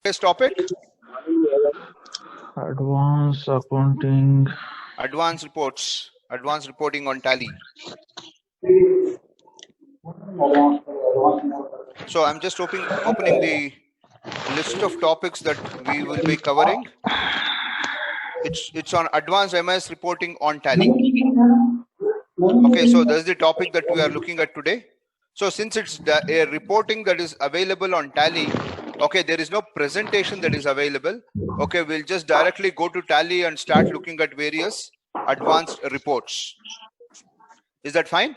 Today's topic, Advanced accounting. advanced reports, advanced reporting on Tally. So I'm just opening the list of topics that we will be covering. It's on advanced MS reporting on Tally. Okay, so that's the topic that we are looking at today. So since it's a reporting that is available on Tally, okay, there is no presentation that is available. Okay, we'll just directly go to Tally and start looking at various advanced reports. Is that fine?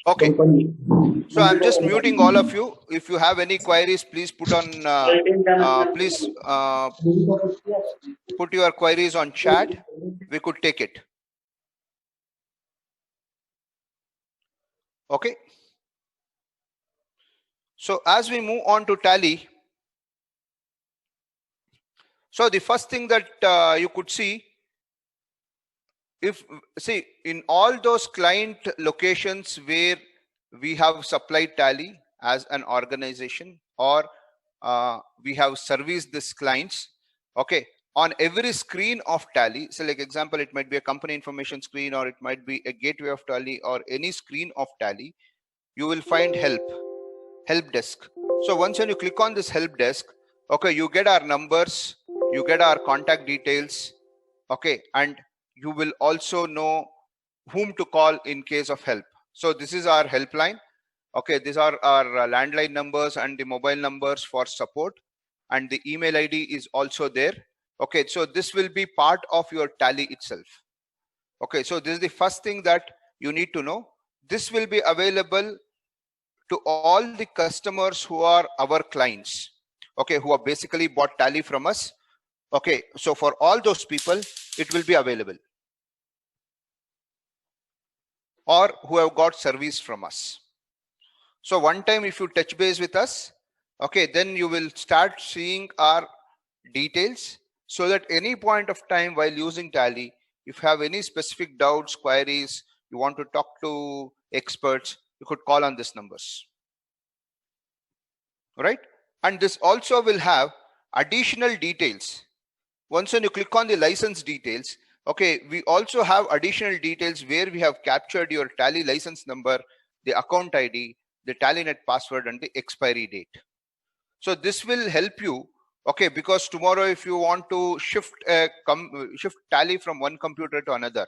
Okay. So I'm just muting all of you. If you have any queries, please put on. Please put your queries on chat. We could take it. Okay. So as we move on to Tally, so the first thing that you could see, in all those client locations where we have supplied Tally as an organization, or we have serviced these clients, okay, on every screen of Tally, so like example, it might be a company information screen, or it might be a gateway of Tally, or any screen of Tally, you will find help desk. So once when you click on this help desk, okay, you get our numbers, you get our contact details, okay, and you will also know whom to call in case of help. So this is our helpline. Okay, these are our landline numbers and the mobile numbers for support, and the email ID is also there. Okay, so this will be part of your Tally itself. Okay, so this is the first thing that you need to know. This will be available to all the customers who are our clients, okay, who have basically bought Tally from us. Okay, so for all those people, it will be available, or who have got service from us. So one time if you touch base with us, okay, then you will start seeing our details, so that any point of time while using Tally, if you have any specific doubts, queries, you want to talk to experts, you could call on these numbers, right? And this also will have additional details. Once when you click on the license details, okay, we also have additional details where we have captured your Tally license number, the account ID, the TallyNet password, and the expiry date. So this will help you, okay, because tomorrow if you want to shift Tally from one computer to another,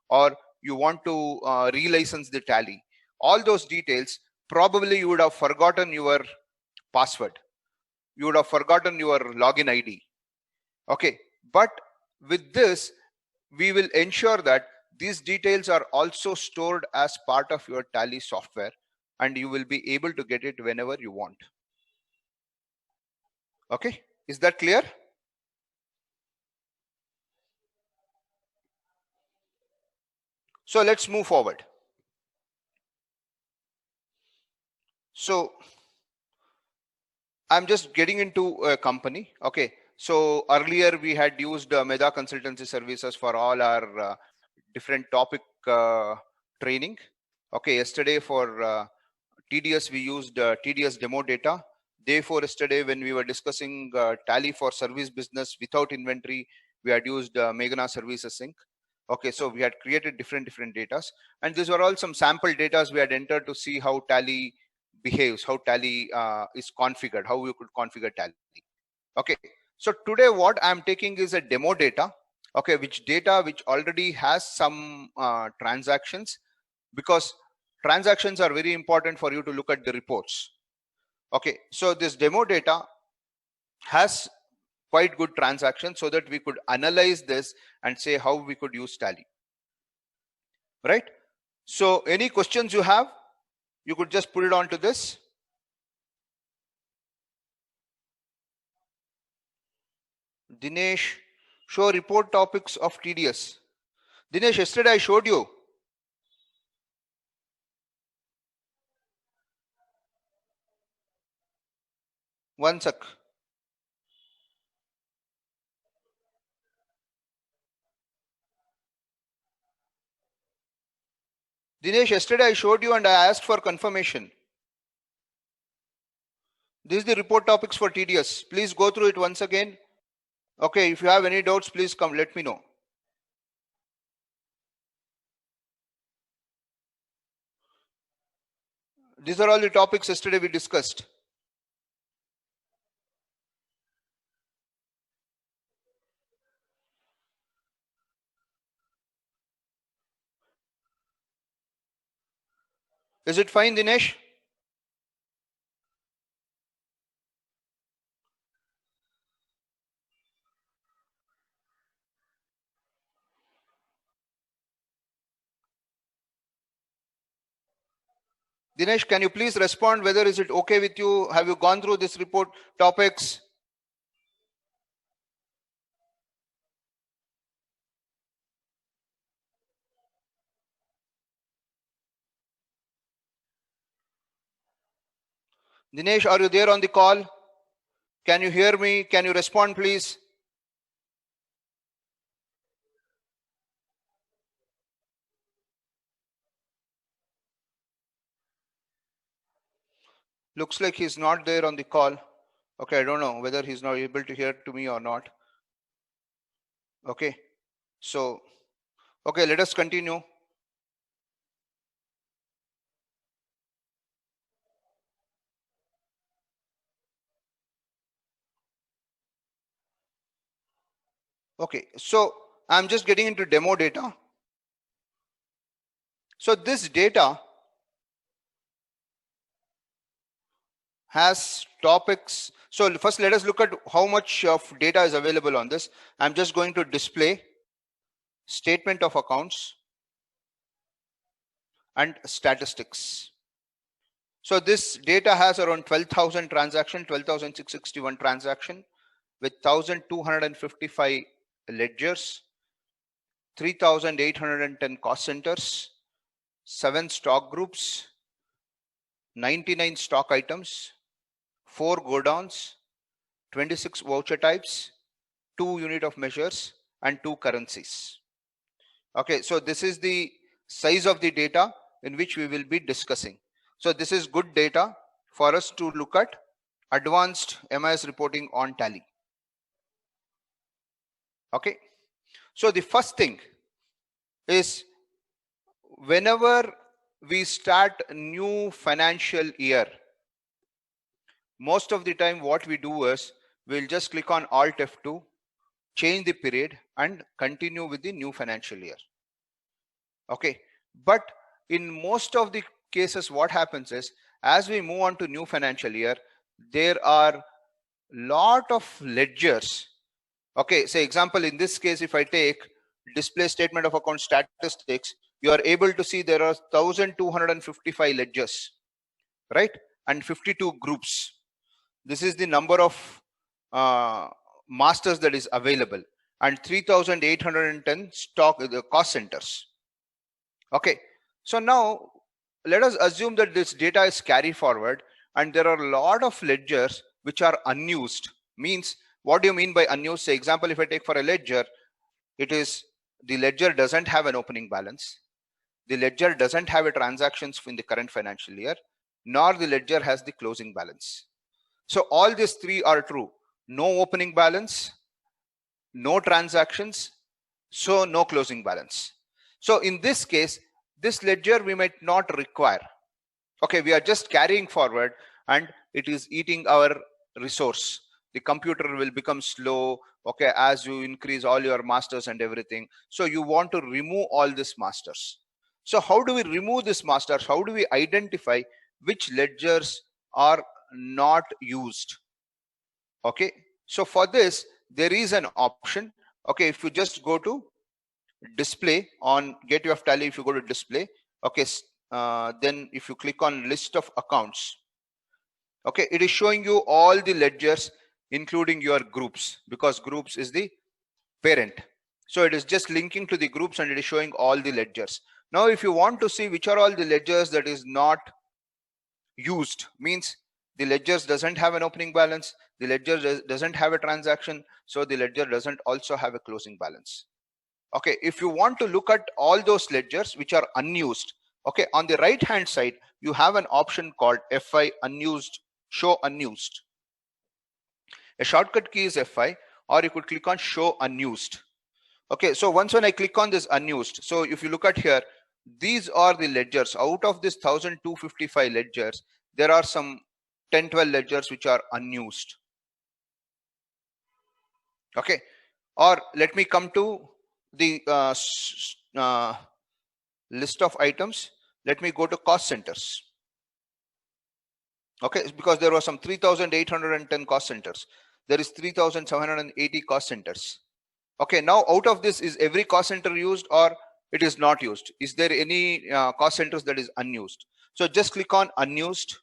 or you want to relicense the Tally, all those details, probably you would have forgotten your password, you would have forgotten your login ID. Okay, but with this, we will ensure that these details are also stored as part of your Tally software, and you will be able to get it whenever you want. Okay, is that clear? So let's move forward. So I'm just getting into a company. Okay, so earlier we had used Meda Consultancy Services for all our different topic training. Okay, yesterday for TDS we used TDS demo data. Day before yesterday, when we were discussing Tally for service business without inventory, we had used Meghana Services Inc. Okay, so we had created different datas, and these were all some sample datas we had entered to see how Tally behaves, how Tally is configured, how you could configure Tally. Okay, so today what I'm taking is a demo data, okay, which already has some transactions, because transactions are very important for you to look at the reports. Okay, so this demo data has quite good transactions, so that we could analyze this and say how we could use Tally, right? So any questions you have, you could just put it onto this. Dinesh, show report topics of TDS. Dinesh, yesterday I showed you. One sec. Dinesh, yesterday I showed you and I asked for confirmation. This is the report topics for TDS. Please go through it once again. Okay, if you have any doubts, please come, let me know. These are all the topics yesterday we discussed. Is it fine, Dinesh? Dinesh, can you please respond whether is it okay with you? Have you gone through this report topics? Dinesh, are you there on the call? Can you hear me? Can you respond, please? Looks like he's not there on the call. Okay, I don't know whether he's not able to hear to me or not. Okay, so, okay, let us continue. Okay, so I'm just getting into demo data. So this data has topics. So first let us look at how much of data is available on this. I'm just going to display statement of accounts and statistics. So this data has around 12,000 transaction, 12,661 transaction with 1,255 ledgers, 3,810 cost centers, 7 stock groups, 99 stock items, 4 godowns, 26 voucher types, 2 unit of measures and 2 currencies. Okay, so this is the size of the data in which we will be discussing. So this is good data for us to look at advanced MIS reporting on Tally. Okay, so the first thing is whenever we start a new financial year, most of the time what we do is we'll just click on Alt F2, change the period and continue with the new financial year. Okay, but in most of the cases what happens is as we move on to new financial year, there are lot of ledgers. Okay, say example in this case, if I take display statement of account statistics, you are able to see there are 1,255 ledgers, right, and 52 groups. This is the number of masters that is available, and 3,810 stock cost centers. Okay, so now let us assume that this data is carried forward and there are a lot of ledgers which are unused. Means, what do you mean by unused? Say example, if I take for a ledger, it is the ledger doesn't have an opening balance, the ledger doesn't have a transactions in the current financial year, nor the ledger has the closing balance. So all these three are true. No opening balance, no transactions, so no closing balance. So in this case, this ledger we might not require. Okay, we are just carrying forward and it is eating our resource. The computer will become slow, okay, as you increase all your masters and everything. So you want to remove all these masters. So how do we remove these masters? How do we identify which ledgers are not used? Okay, so for this there is an option. Okay, if you just go to display on Gateway of Tally, if you go to display, okay, then if you click on list of accounts, okay, it is showing you all the ledgers including your groups, because groups is the parent. So it is just linking to the groups and it is showing all the ledgers. Now if you want to see which are all the ledgers that is not used, means the ledgers doesn't have an opening balance, the ledger doesn't have a transaction, so the ledger doesn't also have a closing balance. Okay, if you want to look at all those ledgers which are unused, okay, on the right hand side you have an option called FI unused, show unused. A shortcut key is F5, or you could click on show unused. Okay, so once when I click on this unused, so if you look at here, these are the ledgers. Out of this 1255 ledgers, there are some 10-12 ledgers which are unused. Okay, or let me come to the list of items. Let me go to cost centers. Okay, because there were some 3,810 cost centers. There is 3,780 cost centers. Okay, now out of this, is every cost center used or it is not used? Is there any cost centers that is unused? So just click on unused.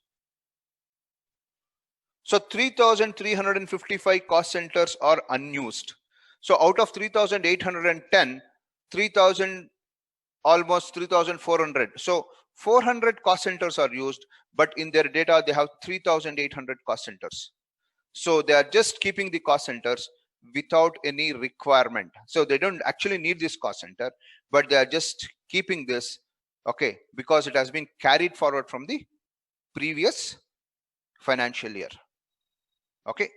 So 3,355 cost centers are unused. So out of 3,810, 3,000, almost 3,400. So 400 cost centers are used, but in their data, they have 3,800 cost centers. So they are just keeping the cost centers without any requirement. So they don't actually need this cost center, but they are just keeping this, okay, because it has been carried forward from the previous financial year. Okay,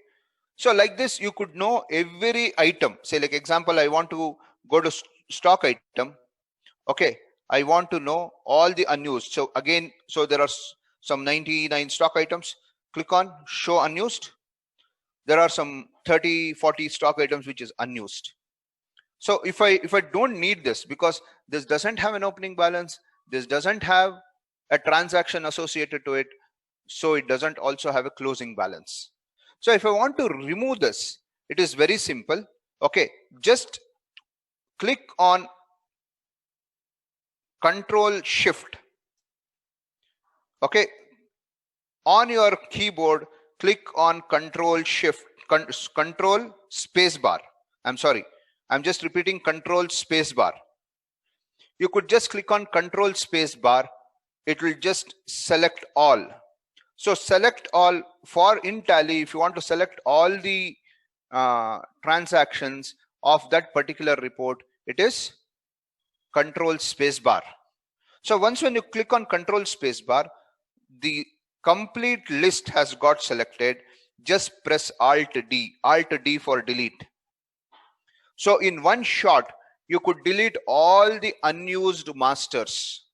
so like this, you could know every item. Say, like example, I want to go to stock item. Okay, I want to know all the unused. So again, so there are some 99 stock items. Click on show unused. There are some 30-40 stock items which is unused. So if I don't need this, because this doesn't have an opening balance, this doesn't have a transaction associated to it, so it doesn't also have a closing balance. So if I want to remove this, it is very simple. Okay, just click on Control Shift. Okay, on your keyboard, click on Control Shift, Control Space Bar. I'm sorry, I'm just repeating, Control Space Bar. You could just click on Control Space Bar. It will just select all. So select all for in Tally. If you want to select all the transactions of that particular report, it is Control Space Bar. So once when you click on Control Space Bar, the complete list has got selected. Just press Alt D for delete. So in one shot, you could delete all the unused masters.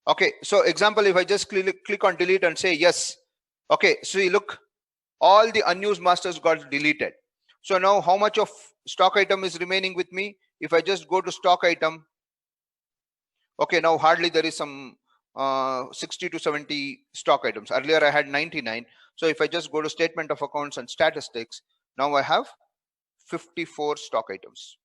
Okay, so example, if I just click on delete and say yes. Okay, so you look, all the unused masters got deleted. So now how much of stock item is remaining with me? If I just go to stock item, okay, now hardly there is some 60 to 70 stock items. Earlier I had 99. So if I just go to statement of accounts and statistics, now I have 54 stock items.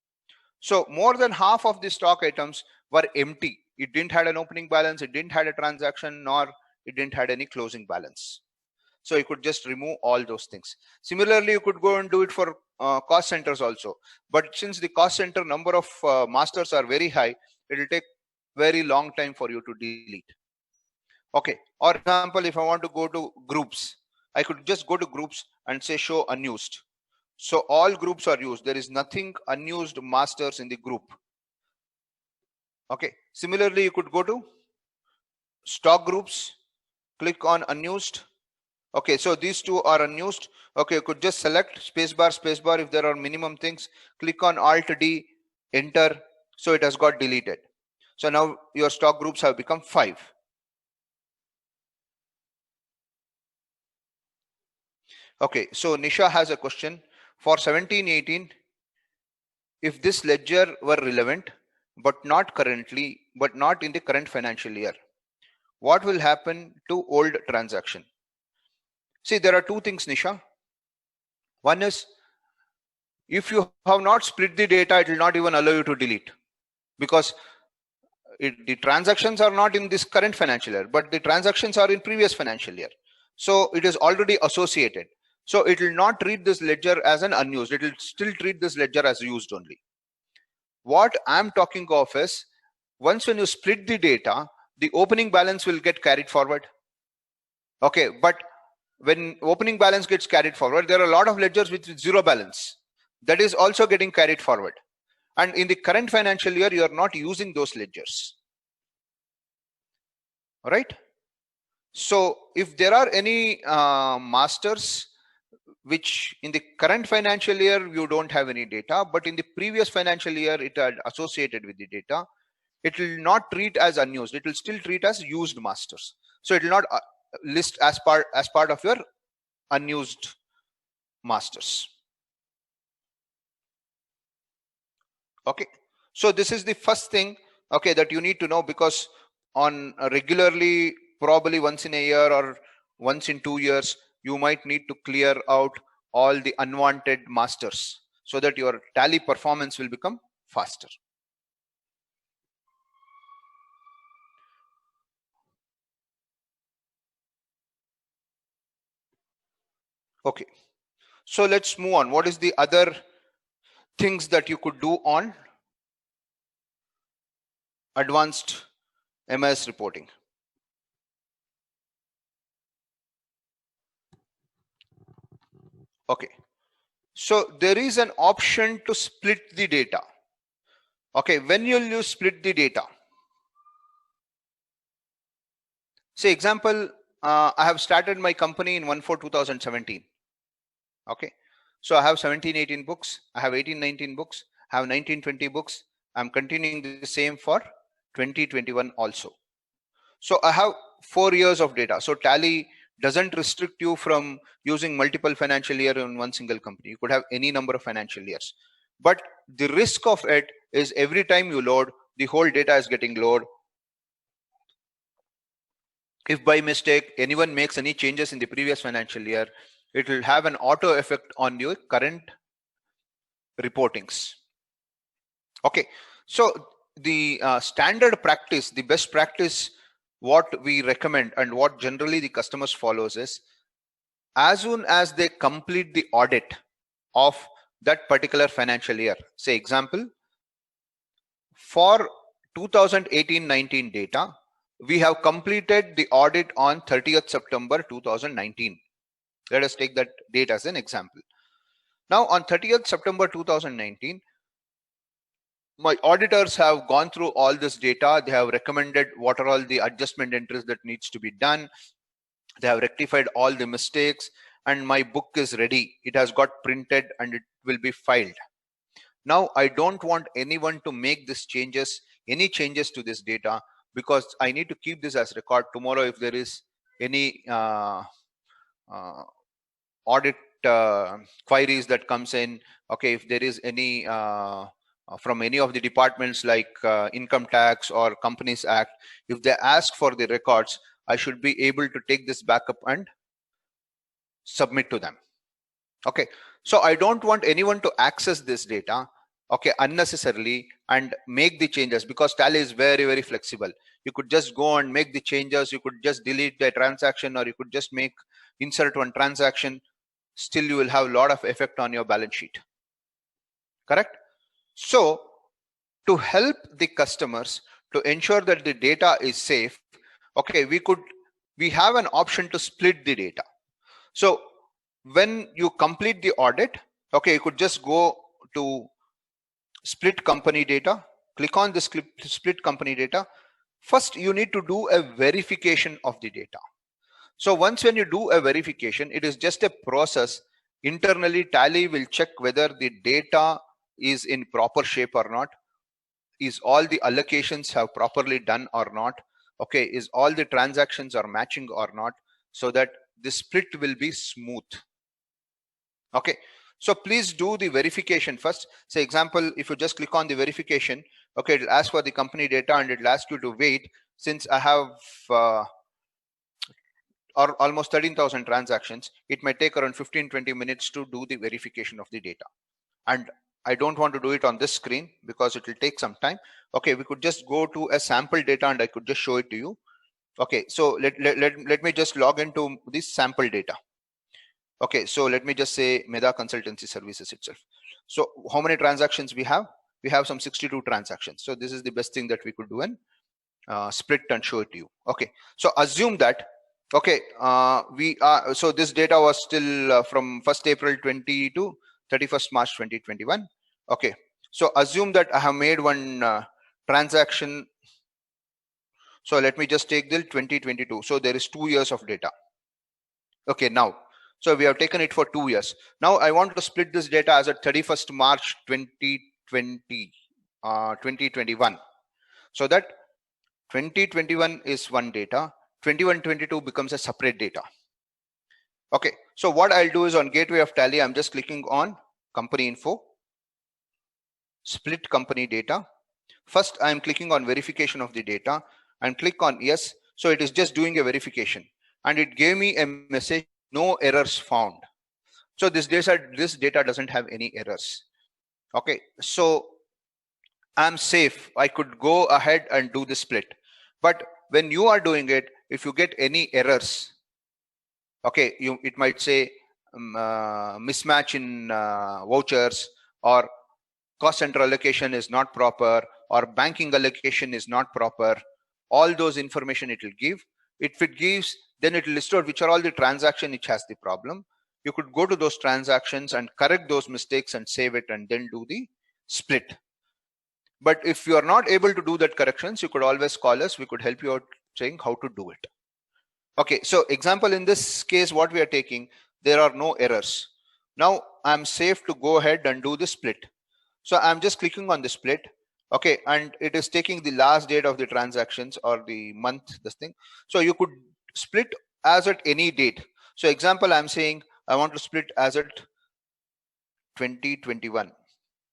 So more than half of the stock items were empty. It didn't have an opening balance, it didn't have a transaction, nor it didn't have any closing balance. So you could just remove all those things. Similarly, you could go and do it for cost centers also. But since the cost center number of masters are very high, it will take very long time for you to delete. Okay, or example, if I want to go to groups, I could just go to groups and say show unused. So all groups are used. There is nothing unused masters in the group. Okay, similarly, you could go to stock groups, click on unused. Okay, so these two are unused. Okay, you could just select spacebar if there are minimum things. Click on Alt D, enter. So it has got deleted. So now your stock groups have become 5. Okay, so Nisha has a question. For 17-18, if this ledger were relevant, but not in the current financial year, what will happen to old transaction? See, there are two things, Nisha. One is, if you have not split the data, it will not even allow you to delete, because the transactions are not in this current financial year, but the transactions are in previous financial year. So it is already associated. So it will not treat this ledger as an unused. It will still treat this ledger as used only. What I'm talking of is, once when you split the data, the opening balance will get carried forward. Okay, but when opening balance gets carried forward, there are a lot of ledgers with zero balance. That is also getting carried forward. And in the current financial year, you are not using those ledgers. All right. So if there are any masters which in the current financial year you don't have any data, but in the previous financial year it had associated with the data, it will not treat as unused. It will still treat as used masters. So it will not list as part of your unused masters. Okay, so this is the first thing, okay, that you need to know, because on regularly, probably once in a year or once in 2 years, you might need to clear out all the unwanted masters so that your tally performance will become faster. Okay, so let's move on. What is the other things that you could do on advanced MIS reporting? Okay, so there is an option to split the data. Okay, when you split the data, say example, I have started my company in 1/4/2017. Okay, so I have 17-18 books, I have 18-19 books, I have 19-20 books. I'm continuing the same for 2021 also. So I have 4 years of data. So tally doesn't restrict you from using multiple financial year in one single company. You could have any number of financial years, but the risk of it is every time you load, the whole data is getting loaded. If by mistake anyone makes any changes in the previous financial year, it will have an auto effect on your current reportings. Okay, so the standard practice, the best practice, what we recommend and what generally the customers follows is, as soon as they complete the audit of that particular financial year, say example, for 2018-19 data, we have completed the audit on 30th September 2019. Let us take that date as an example. Now on 30th September 2019, my auditors have gone through all this data. They have recommended what are all the adjustment entries that needs to be done. They have rectified all the mistakes, and my book is ready. It has got printed and it will be filed. Now I don't want anyone to make this changes, any changes to this data, because I need to keep this as record tomorrow. If there is any audit queries that comes in, okay, if there is any from any of the departments like income tax or companies act, if they ask for the records, I should be able to take this backup and submit to them. Okay, so I don't want anyone to access this data, okay, unnecessarily and make the changes, because tally is very, very flexible. You could just go and make the changes. You could just delete the transaction, or you could just insert one transaction. Still you will have a lot of effect on your balance sheet. Correct? So to help the customers to ensure that the data is safe, okay, we have an option to split the data. So when you complete the audit, okay, you could just go to split company data, click on the split company data. First you need to do a verification of the data. So once when you do a verification, it is just a process. Internally tally will check whether the data is in proper shape or not, is all the allocations have properly done or not, okay, is all the transactions are matching or not, so that the split will be smooth. Okay, so please do the verification first. Say example, if you just click on the verification, okay, it'll ask for the company data and it'll ask you to wait. Since I have or almost 13,000 transactions, it might take around 15-20 minutes to do the verification of the data, and I don't want to do it on this screen because it will take some time. Okay, we could just go to a sample data and I could just show it to you. Okay, so let me just log into this sample data. Okay, so let me just say Meda Consultancy Services itself. So how many transactions we have? We have some 62 transactions. So this is the best thing that we could do and split and show it to you. Okay, so assume that, okay, we are, so this data was still from 1st April 20 to 31st March 2021. Okay, so assume that I have made one transaction. So let me just take the 2022. So there is 2 years of data. Okay, now, So we have taken it for 2 years. Now I want to split this data as at 31st March 2021. So that 2021 is one data, 21-22 becomes a separate data. Okay, so what I'll do is on Gateway of Tally, I'm just clicking on company info, split company data. First, I'm clicking on verification of the data and click on yes. So it is just doing a verification and it gave me a message, no errors found. So this data doesn't have any errors. Okay, so I'm safe. I could go ahead and do the split. But when you are doing it, if you get any errors, okay, it might say mismatch in vouchers, or cost center allocation is not proper, or banking allocation is not proper. All those information it will give. If it gives, then it will list out which are all the transaction which has the problem. You could go to those transactions and correct those mistakes and save it and then do the split. But if you are not able to do that corrections, you could always call us. We could help you out saying how to do it. Okay, so example, in this case, what we are taking, there are no errors. Now I'm safe to go ahead and do the split. So I'm just clicking on the split. Okay, and it is taking the last date of the transactions or the month, this thing. So you could split as at any date. So example, I'm saying I want to split as at 2021,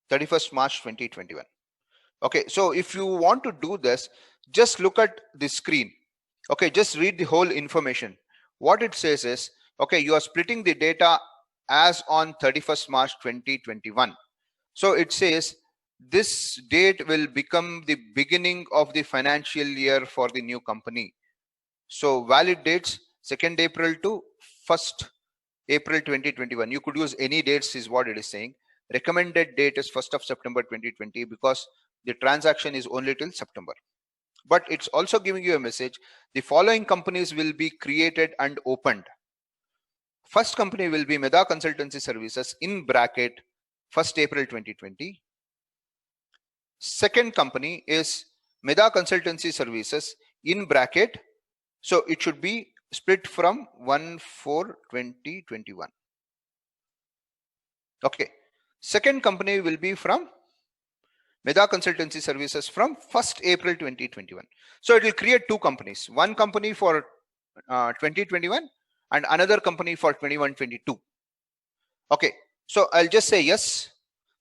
31st March 2021. Okay, so if you want to do this, just look at the screen. Okay, just read the whole information. What it says is, okay, you are splitting the data as on 31st March 2021. So it says this date will become the beginning of the financial year for the new company. So valid dates 2nd April to 1st April 2021. You could use any dates is what it is saying. Recommended date is 1st of September 2020 because the transaction is only till September. But it's also giving you a message. The following companies will be created and opened. First company will be Meda Consultancy Services in bracket 1st April 2020. Second company is Meda Consultancy Services in bracket. So it should be split from 1/4/2021. Okay. Second company will be from Meda Consultancy Services from 1st April 2021. So it will create two companies, one company for 2021 and another company for 21-22. Okay, so I'll just say yes.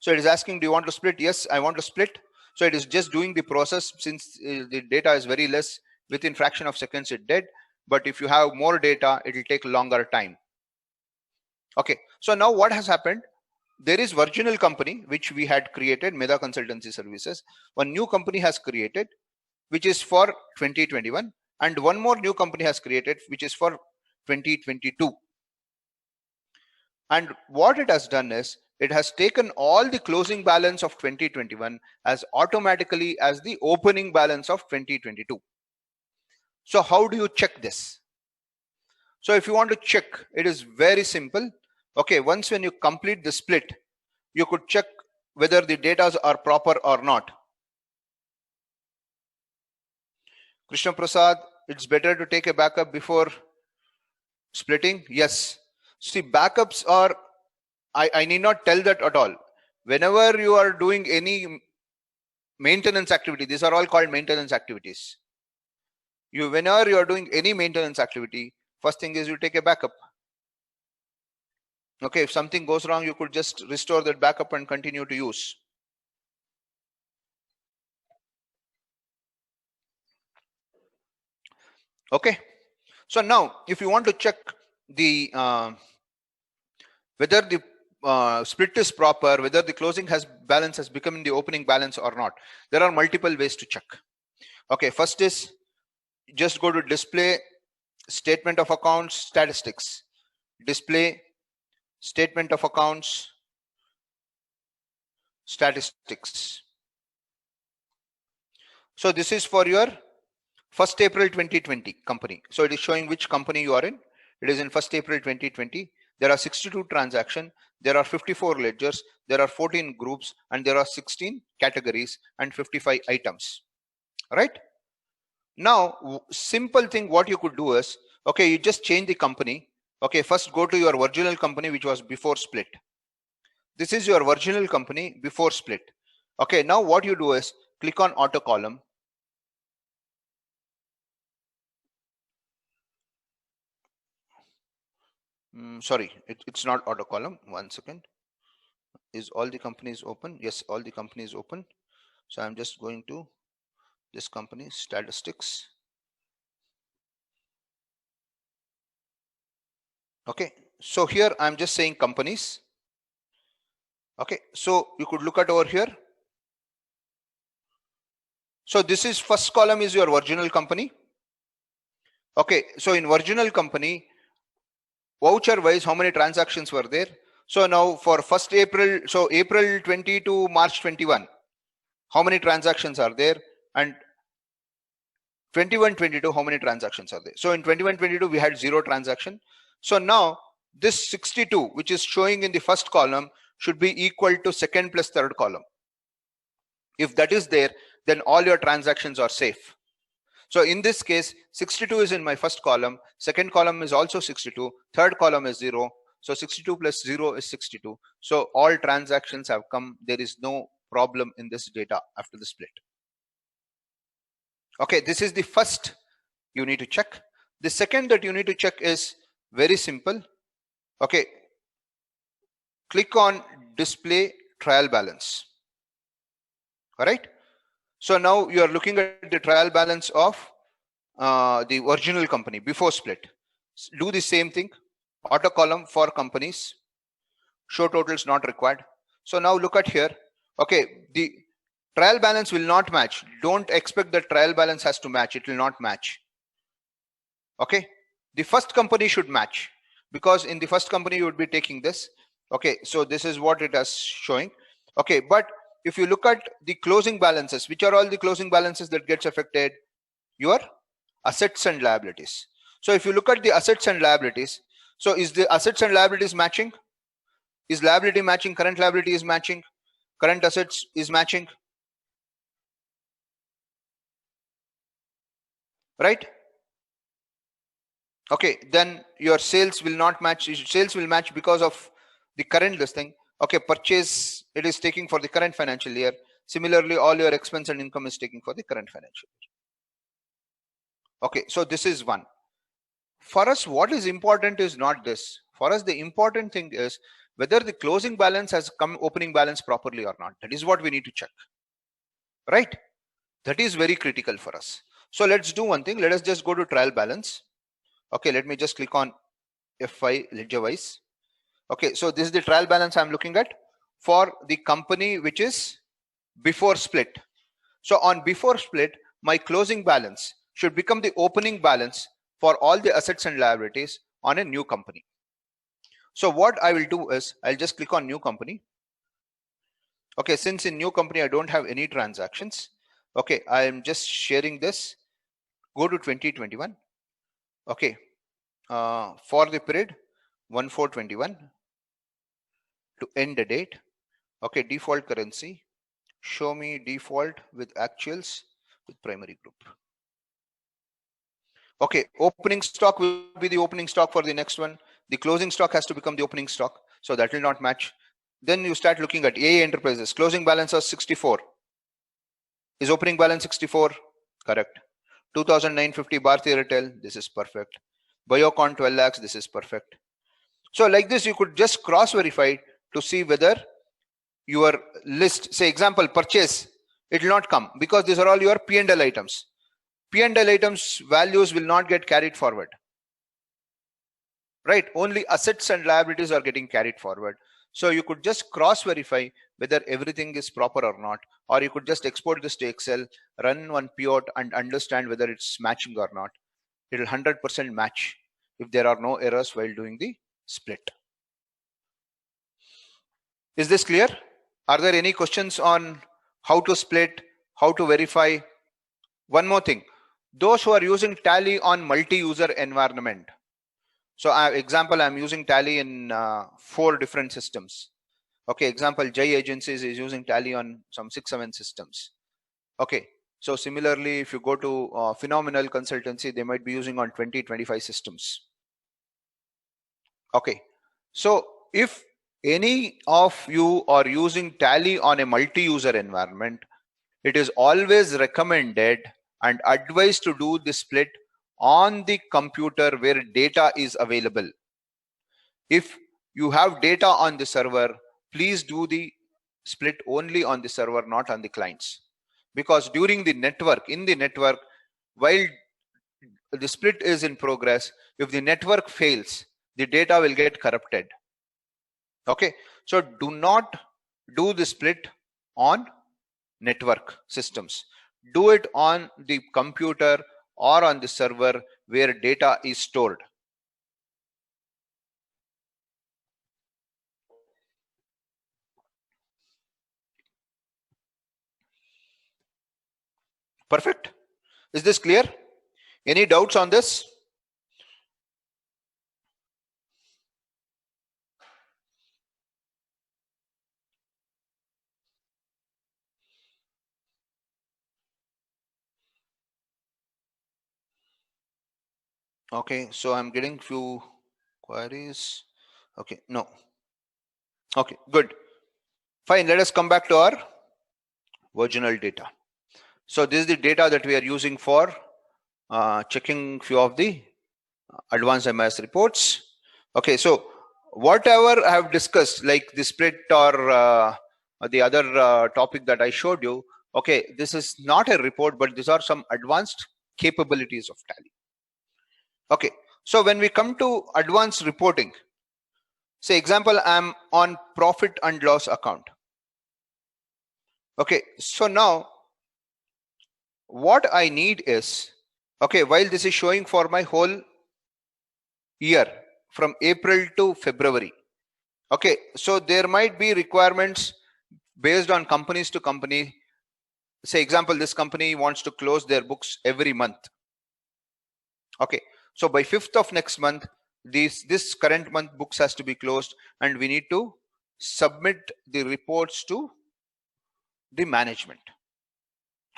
So it is asking, do you want to split? Yes, I want to split. So it is just doing the process. Since the data is very less, within fraction of seconds it did. But if you have more data, it will take longer time. Okay, so now what has happened? There is original company which we had created, Meda Consultancy Services. One new company has created, which is for 2021, and one more new company has created, which is for 2022. And what it has done is, it has taken all the closing balance of 2021 as automatically as the opening balance of 2022. So how do you check this? So if you want to check, it is very simple. Okay, once when you complete the split, you could check whether the data are proper or not. Krishna Prasad, it's better to take a backup before splitting. Yes. See, backups are, I need not tell that at all. Whenever you are doing any maintenance activity, these are all called maintenance activities. Whenever you are doing any maintenance activity, first thing is you take a backup. Okay, if something goes wrong, you could just restore that backup and continue to use. Okay, so now if you want to check the whether the split is proper, whether the closing balance has become in the opening balance or not, there are multiple ways to check. Okay, first is just go to display statement of accounts statistics, display statement of accounts statistics. So this is for your 1st April 2020 company. So it is showing which company you are in. It is in 1st April 2020. There are 62 transactions, there are 54 ledgers, there are 14 groups, and there are 16 categories and 55 items. Right? Now, simple thing what you could do is, okay, you just change the company Okay, first go to your original company, which was before split. This is your original company before split. Okay, now what you do is click on auto column. Sorry, it's not auto column. 1 second. Is all the companies open? Yes, all the companies open. So I'm just going to this company statistics. Okay, so here I'm just saying companies. Okay, so you could look at over here. So this is first column is your original company. Okay, so in original company, voucher wise, how many transactions were there? So now for 1st April, so April 20 to March 21, how many transactions are there? And 21-22, how many transactions are there? So in 21-22, we had 0 transaction. So now this 62, which is showing in the first column, should be equal to second plus third column. If that is there, then all your transactions are safe. So in this case, 62 is in my first column, second column is also 62, third column is 0. So 62 plus 0 is 62. So all transactions have come. There is no problem in this data after the split. Okay, this is the first you need to check. The second that you need to check is very simple. Okay, click on display trial balance. All right. So now you are looking at the trial balance of the original company before split. Do the same thing. Auto column for companies. Show totals not required. So now look at here. Okay, the trial balance will not match. Don't expect the trial balance has to match. It will not match. Okay, the first company should match, because in the first company you would be taking this. Okay, so this is what it is showing. Okay, but if you look at the closing balances, which are all the closing balances that gets affected? Your assets and liabilities. So if you look at the assets and liabilities, so is the assets and liabilities matching? Is liability matching? Current liability is matching. Current assets is matching, right? Okay, then your sales will not match. Sales will match because of the current listing. Okay, purchase, it is taking for the current financial year. Similarly, all your expense and income is taking for the current financial year. Okay, so this is one. For us, what is important is not this. For us, the important thing is whether the closing balance has come opening balance properly or not. That is what we need to check, right? That is very critical for us. So let's do one thing. Let us just go to trial balance. Okay, let me just click on F5 ledger wise. Okay, so this is the trial balance I'm looking at for the company which is before split. So on before split, my closing balance should become the opening balance for all the assets and liabilities on a new company. So what I will do is I'll just click on new company. Okay, since in new company I don't have any transactions. Okay, I am just sharing this. Go to 2021. Okay, for the period 1/4/21 to end the date. Okay, default currency. Show me default with actuals with primary group. Okay, opening stock will be the opening stock for the next one. The closing stock has to become the opening stock, so that will not match. Then you start looking at AA Enterprises. Closing balance of 64. Is opening balance 64? Correct. 2,950 Bharti Retail. This is perfect. Biocon 12 lakhs. This is perfect. So like this, you could just cross verify to see whether your list, say example purchase, it will not come because these are all your P&L items. P&L items values will not get carried forward, right? Only assets and liabilities are getting carried forward. So you could just cross verify whether everything is proper or not, or you could just export this to Excel, run one POT and understand whether it's matching or not. It will 100% match if there are no errors while doing the split. Is this clear? Are there any questions on how to split, how to verify? One more thing, those who are using Tally on multi-user environment. So example, I'm using Tally in 4 different systems. Okay, example, J Agencies is using Tally on some 6-7 systems. Okay, so similarly, if you go to Phenomenal Consultancy, they might be using on 20-25 systems. Okay, so if any of you are using Tally on a multi-user environment, it is always recommended and advised to do the split on the computer where data is available. If you have data on the server, please do the split only on the server, not on the clients. Because during the network, in the network, while the split is in progress, if the network fails, the data will get corrupted. Okay, so do not do the split on network systems. Do it on the computer or on the server where data is stored. Perfect. Is this clear? Any doubts on this? Okay, so I'm getting few queries. Okay, no. Okay, good. Fine, let us come back to our virginal data. So this is the data that we are using for checking few of the advanced MIS reports. Okay, so whatever I have discussed, like the split or the other topic that I showed you, okay, this is not a report, but these are some advanced capabilities of Tally. Okay, so when we come to advanced reporting, say example, I'm on profit and loss account. Okay, so now what I need is, okay, while this is showing for my whole year from April to February. Okay, so there might be requirements based on companies to company. Say example, this company wants to close their books every month. Okay, so by 5th of next month, this current month books has to be closed and we need to submit the reports to the management.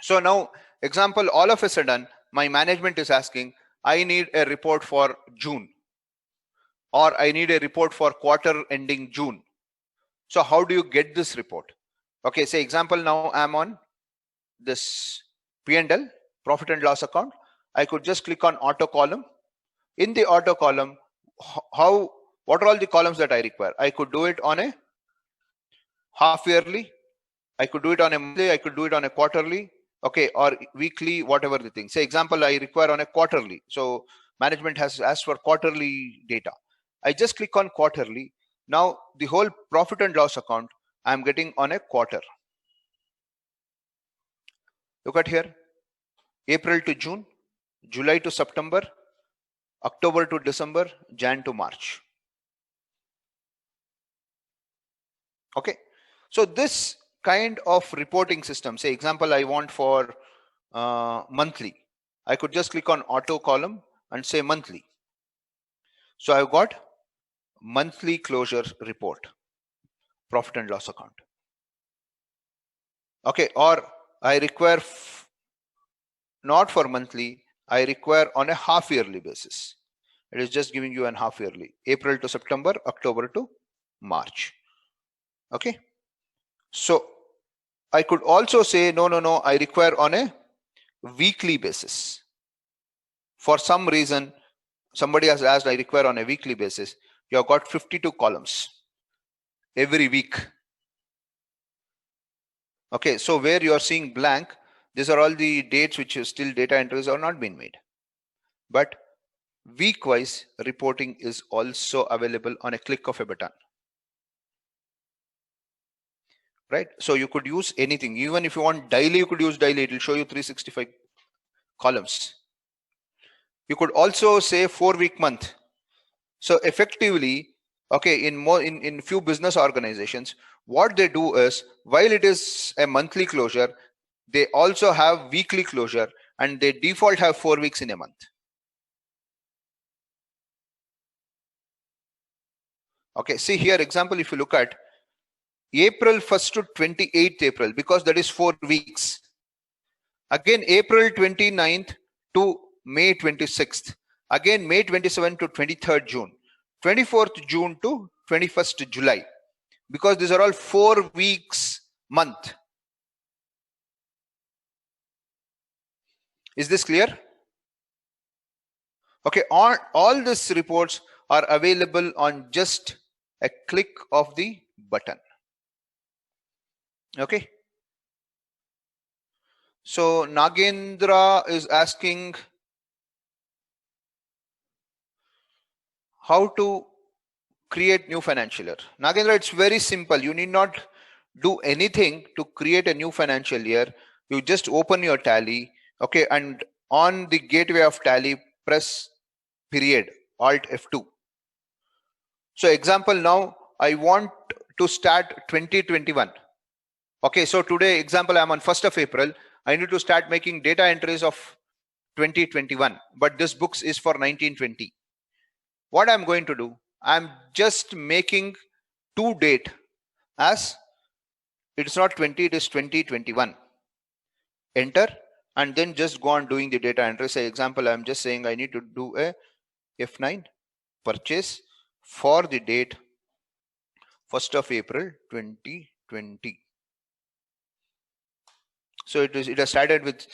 So now example, all of a sudden my management is asking, I need a report for June, or I need a report for quarter ending June. So how do you get this report? Okay, say example, now I'm on this P&L, profit and loss account. I could just click on auto column. In the auto column, what are all the columns that I require? I could do it on a half yearly, I could do it on a monthly, I could do it on a quarterly, okay, or weekly, whatever the thing. Say example, I require on a quarterly. So management has asked for quarterly data. I just click on quarterly. Now the whole profit and loss account I'm getting on a quarter. Look at here, April to June, July to September, October to December, Jan to March. Okay, so this kind of reporting system, say example, I want for monthly. I could just click on auto column and say monthly. So I've got monthly closure report, profit and loss account. Okay, or I require not for monthly, I require on a half yearly basis. It is just giving you an half yearly, April to September, October to March. Okay, so I could also say no, I require on a weekly basis. For some reason, somebody has asked, I require on a weekly basis. You have got 52 columns every week. Okay, so where you are seeing blank, these are all the dates which is still data entries are not been made. But week-wise reporting is also available on a click of a button. Right? So you could use anything. Even if you want daily, you could use daily. It will show you 365 columns. You could also say 4-week month. So effectively, okay, in few business organizations, what they do is, while it is a monthly closure, they also have weekly closure, and they default have 4 weeks in a month. Okay, see here example, if you look at April 1st to 28th April, because that is 4 weeks. Again, April 29th to May 26th. Again, May 27th to 23rd June. 24th June to 21st July, because these are all 4 weeks month. Is this clear? Okay, all these reports are available on just a click of the button. Okay. So Nagendra is asking how to create new financial year. Nagendra, it's very simple. You need not do anything to create a new financial year. You just open your Tally, okay, and on the gateway of Tally, press period, Alt F2. So example, now I want to start 2021. Okay, so today example, I'm on 1st of April. I need to start making data entries of 2021, but this books is for 1920. What I'm going to do, I'm just making to date as it's not 20, it is 2021. Enter, and then just go on doing the data entry. Say example, I'm just saying I need to do a F9 purchase for the date 1st of April 2020. So it has started with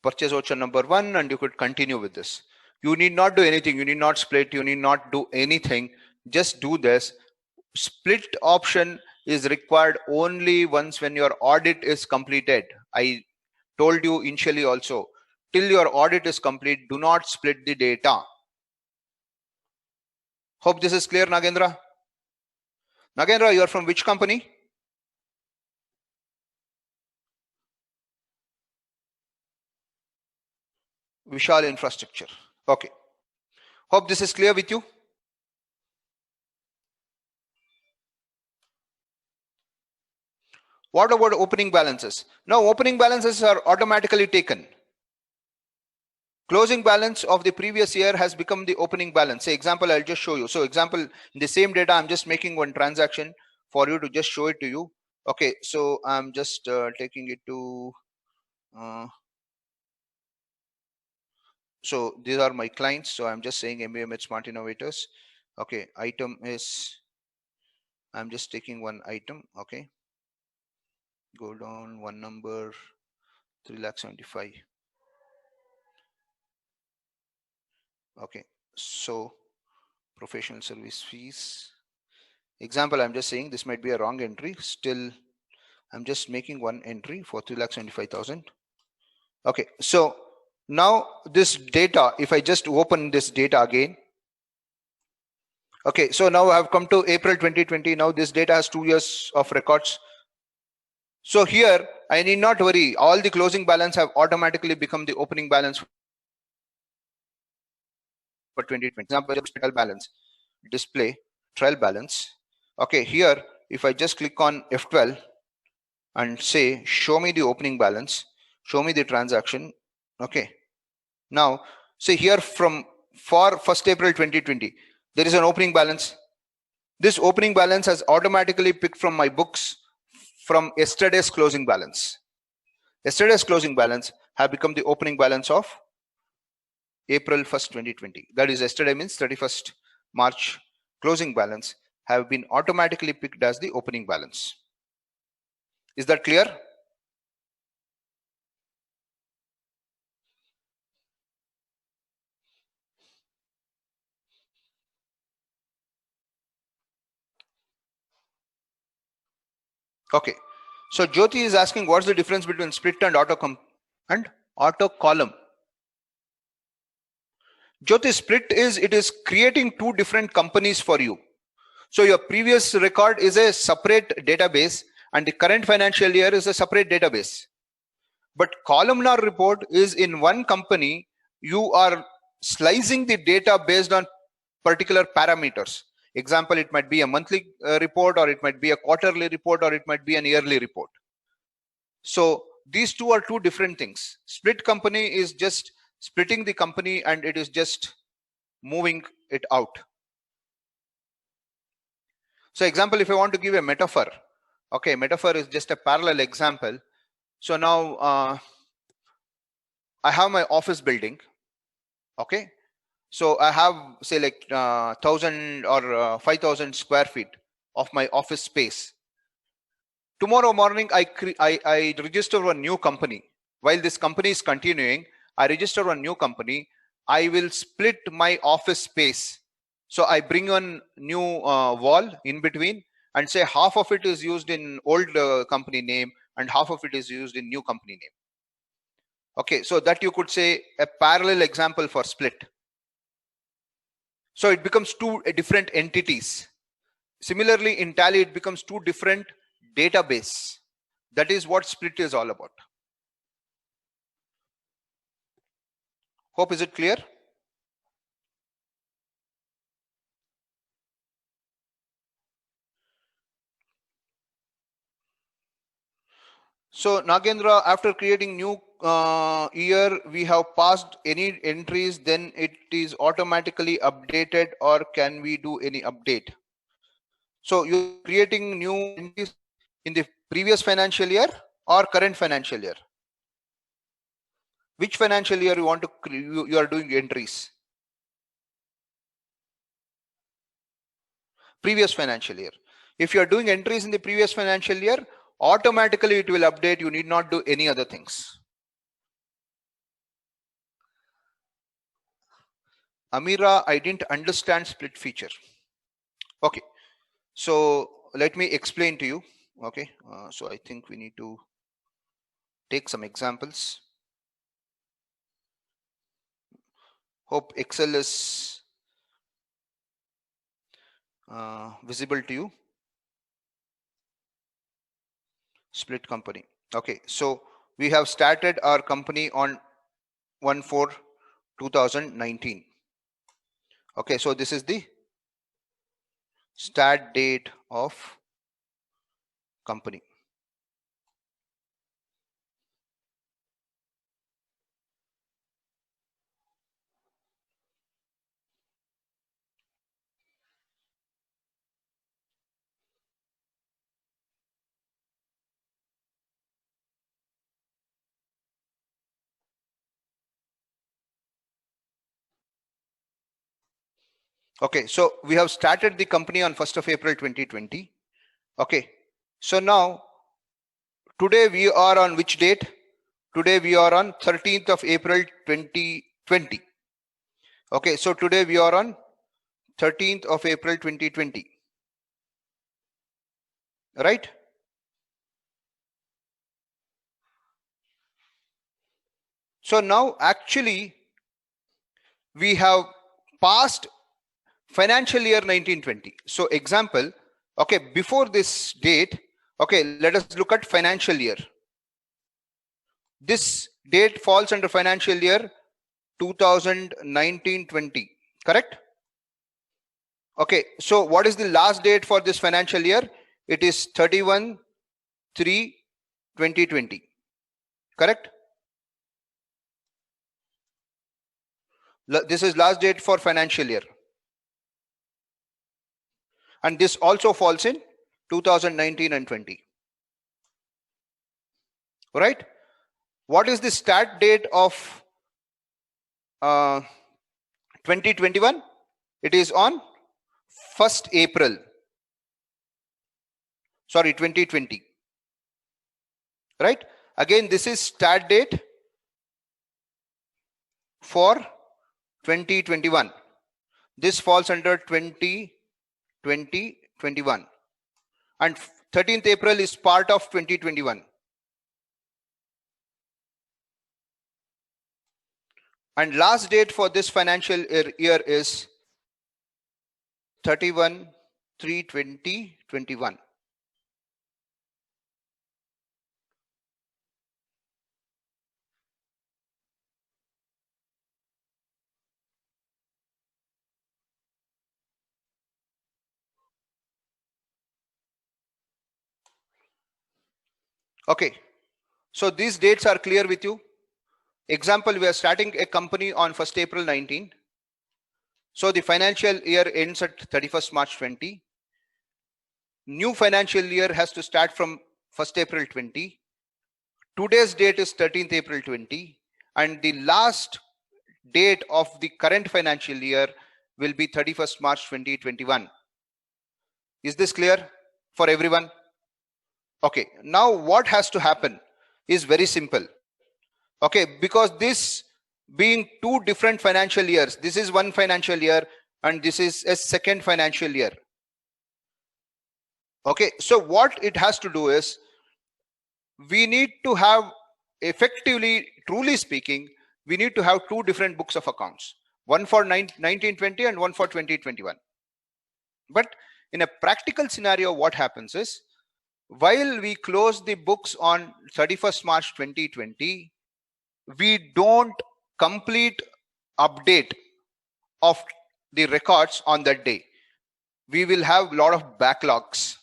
purchase voucher number 1, and you could continue with this. You need not do anything. You need not split. You need not do anything. Just do this. Split option is required only once when your audit is completed. I told you initially also, till your audit is complete, do not split the data. Hope this is clear, Nagendra. Nagendra, you are from which company? Vishal Infrastructure. Okay. Hope this is clear with you. What about opening balances? Now opening balances are automatically taken. Closing balance of the previous year has become the opening balance. Say example, I'll just show you. So example, in the same data, I'm just making one transaction for you to just show it to you. Okay, so I'm just taking it to so these are my clients. So I'm just saying MBMH Smart Innovators. Okay, item is, I'm just taking one item. Okay, go down one number, 3,75,000. Okay, so professional service fees. Example, I'm just saying this might be a wrong entry. Still, I'm just making one entry for 3,75,000. Okay, so now this data, if I just open this data again. Okay, so now I've come to April 2020. Now this data has 2 years of records. So here I need not worry. All the closing balance have automatically become the opening balance for 2020. Example, trial balance, display trial balance. Okay, here if I just click on F12 and say show me the opening balance, show me the transaction. Okay, now say here for 1st April 2020 there is an opening balance. This opening balance has automatically picked from my books from yesterday's closing balance. Yesterday's closing balance have become the opening balance of April 1st 2020. That is, yesterday means 31st March closing balance have been automatically picked as the opening balance. Is that clear? Okay, so Jyoti is asking what's the difference between split and auto column. Jyoti, split is, it is creating 2 different companies for you. So your previous record is a separate database and the current financial year is a separate database. But columnar report is in one company. You are slicing the data based on particular parameters. Example, it might be a monthly report, or it might be a quarterly report, or it might be an yearly report. So these two are 2 different things. Split company is just splitting the company and it is just moving it out. So example, if I want to give a metaphor, okay, metaphor is just a parallel example. So now I have my office building. Okay, So I have say like 1,000 or 5,000 square feet of my office space. Tomorrow morning, I register a new company. While this company is continuing, I register a new company. I will split my office space. So I bring one new wall in between and say half of it is used in old company name and half of it is used in new company name. Okay, so that you could say a parallel example for split. So it becomes two different entities. Similarly, in Tally, it becomes two different database. That is what split is all about. Hope is it clear? So Nagendra, after creating new year, we have passed any entries, then it is automatically updated, or can we do any update? So you're creating new entries in the previous financial year or current financial year? Which financial year you want to you are doing entries? Previous financial year. If you are doing entries in the previous financial year, automatically it will update. You need not do any other things. Amira, I didn't understand split feature. Okay, so let me explain to you. Okay, so I think we need to take some examples. Hope Excel is visible to you. Split company. Okay, so we have started our company on 1/4/2019. Okay, so this is the start date of company. Okay, so we have started the company on 1st of April 2020. Okay, so now today we are on which date? Today we are on 13th of April 2020. Okay, so today we are on 13th of April 2020. Right? So now actually we have passed financial year 1920. So example, okay, before this date, okay, let us look at financial year. This date falls under financial year 2019-20, correct? Okay, so what is the last date for this financial year? It is 31/3/2020, correct? This is last date for financial year. And this also falls in 2019 and 20. Right? What is the start date of 2021? It is on 1st April. Sorry, 2020. Right? Again, this is start date for 2021. This falls under 2021. And 13th April is part of 2021. And last date for this financial year is 31/3/2021. Okay, so these dates are clear with you. Example, we are starting a company on 1st April 19. So the financial year ends at 31st March 20. New financial year has to start from 1st April 20. Today's date is 13th April 20. And the last date of the current financial year will be 31st March 2021. Is this clear for everyone? Okay, now what has to happen is very simple. Okay, because this being two different financial years, this is one financial year and this is a second financial year. Okay, so what it has to do is we need to have, effectively, truly speaking, we need to have two different books of accounts, one for 1920 and one for 2021. But in a practical scenario, what happens is, while we close the books on 31st March 2020, we don't complete update of the records on that day. We will have a lot of backlogs.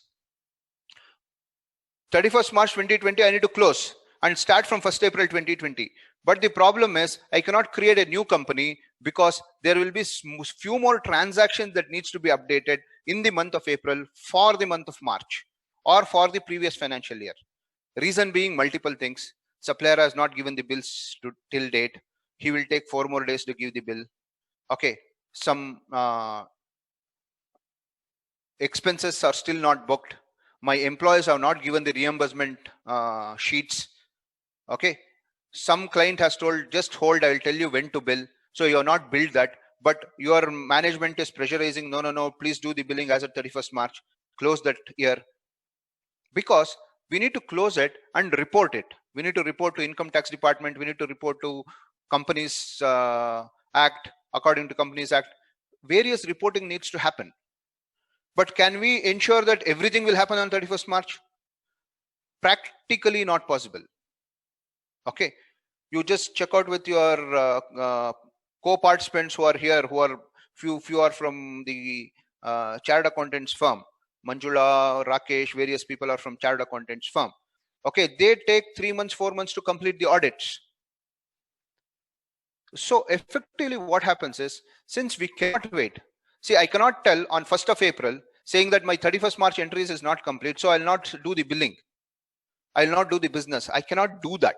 31st March 2020, I need to close and start from 1st April 2020. But the problem is I cannot create a new company because there will be few more transactions that needs to be updated in the month of April for the month of March or for the previous financial year. Reason being multiple things. Supplier has not given the bills till date. He will take 4 more days to give the bill. Okay, some expenses are still not booked. My employees have not given the reimbursement sheets. Okay, some client has told just hold, I will tell you when to bill. So you are not billed that, but your management is pressurizing, no, please do the billing as of 31st March, close that year. Because we need to close it and report it. We need to report to income tax department. We need to report to Companies Act. According to Companies Act, various reporting needs to happen. But can we ensure that everything will happen on 31st March? Practically not possible. Okay, you just check out with your co-participants who are here, who are few are from the chartered accountants firm. Manjula, Rakesh, various people are from chartered accountants firm. Okay, they take 3 months, 4 months to complete the audits. So effectively what happens is, since we cannot wait, see, I cannot tell on 1st of April saying that my 31st March entries is not complete, so I'll not do the billing. I'll not do the business. I cannot do that.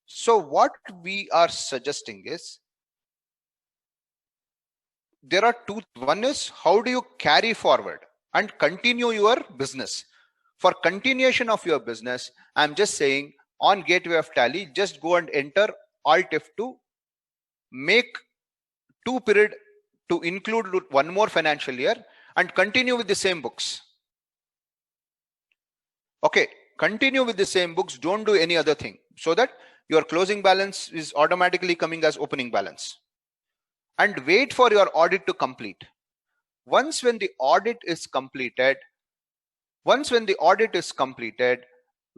So what we are suggesting is, there are two. One is, how do you carry forward and continue your business? For continuation of your business, I'm just saying on Gateway of Tally, just go and enter Alt F2, make 2 period to include one more financial year and continue with the same books. Okay, continue with the same books, don't do any other thing, so that your closing balance is automatically coming as opening balance. And wait for your audit to complete. Once when the audit is completed,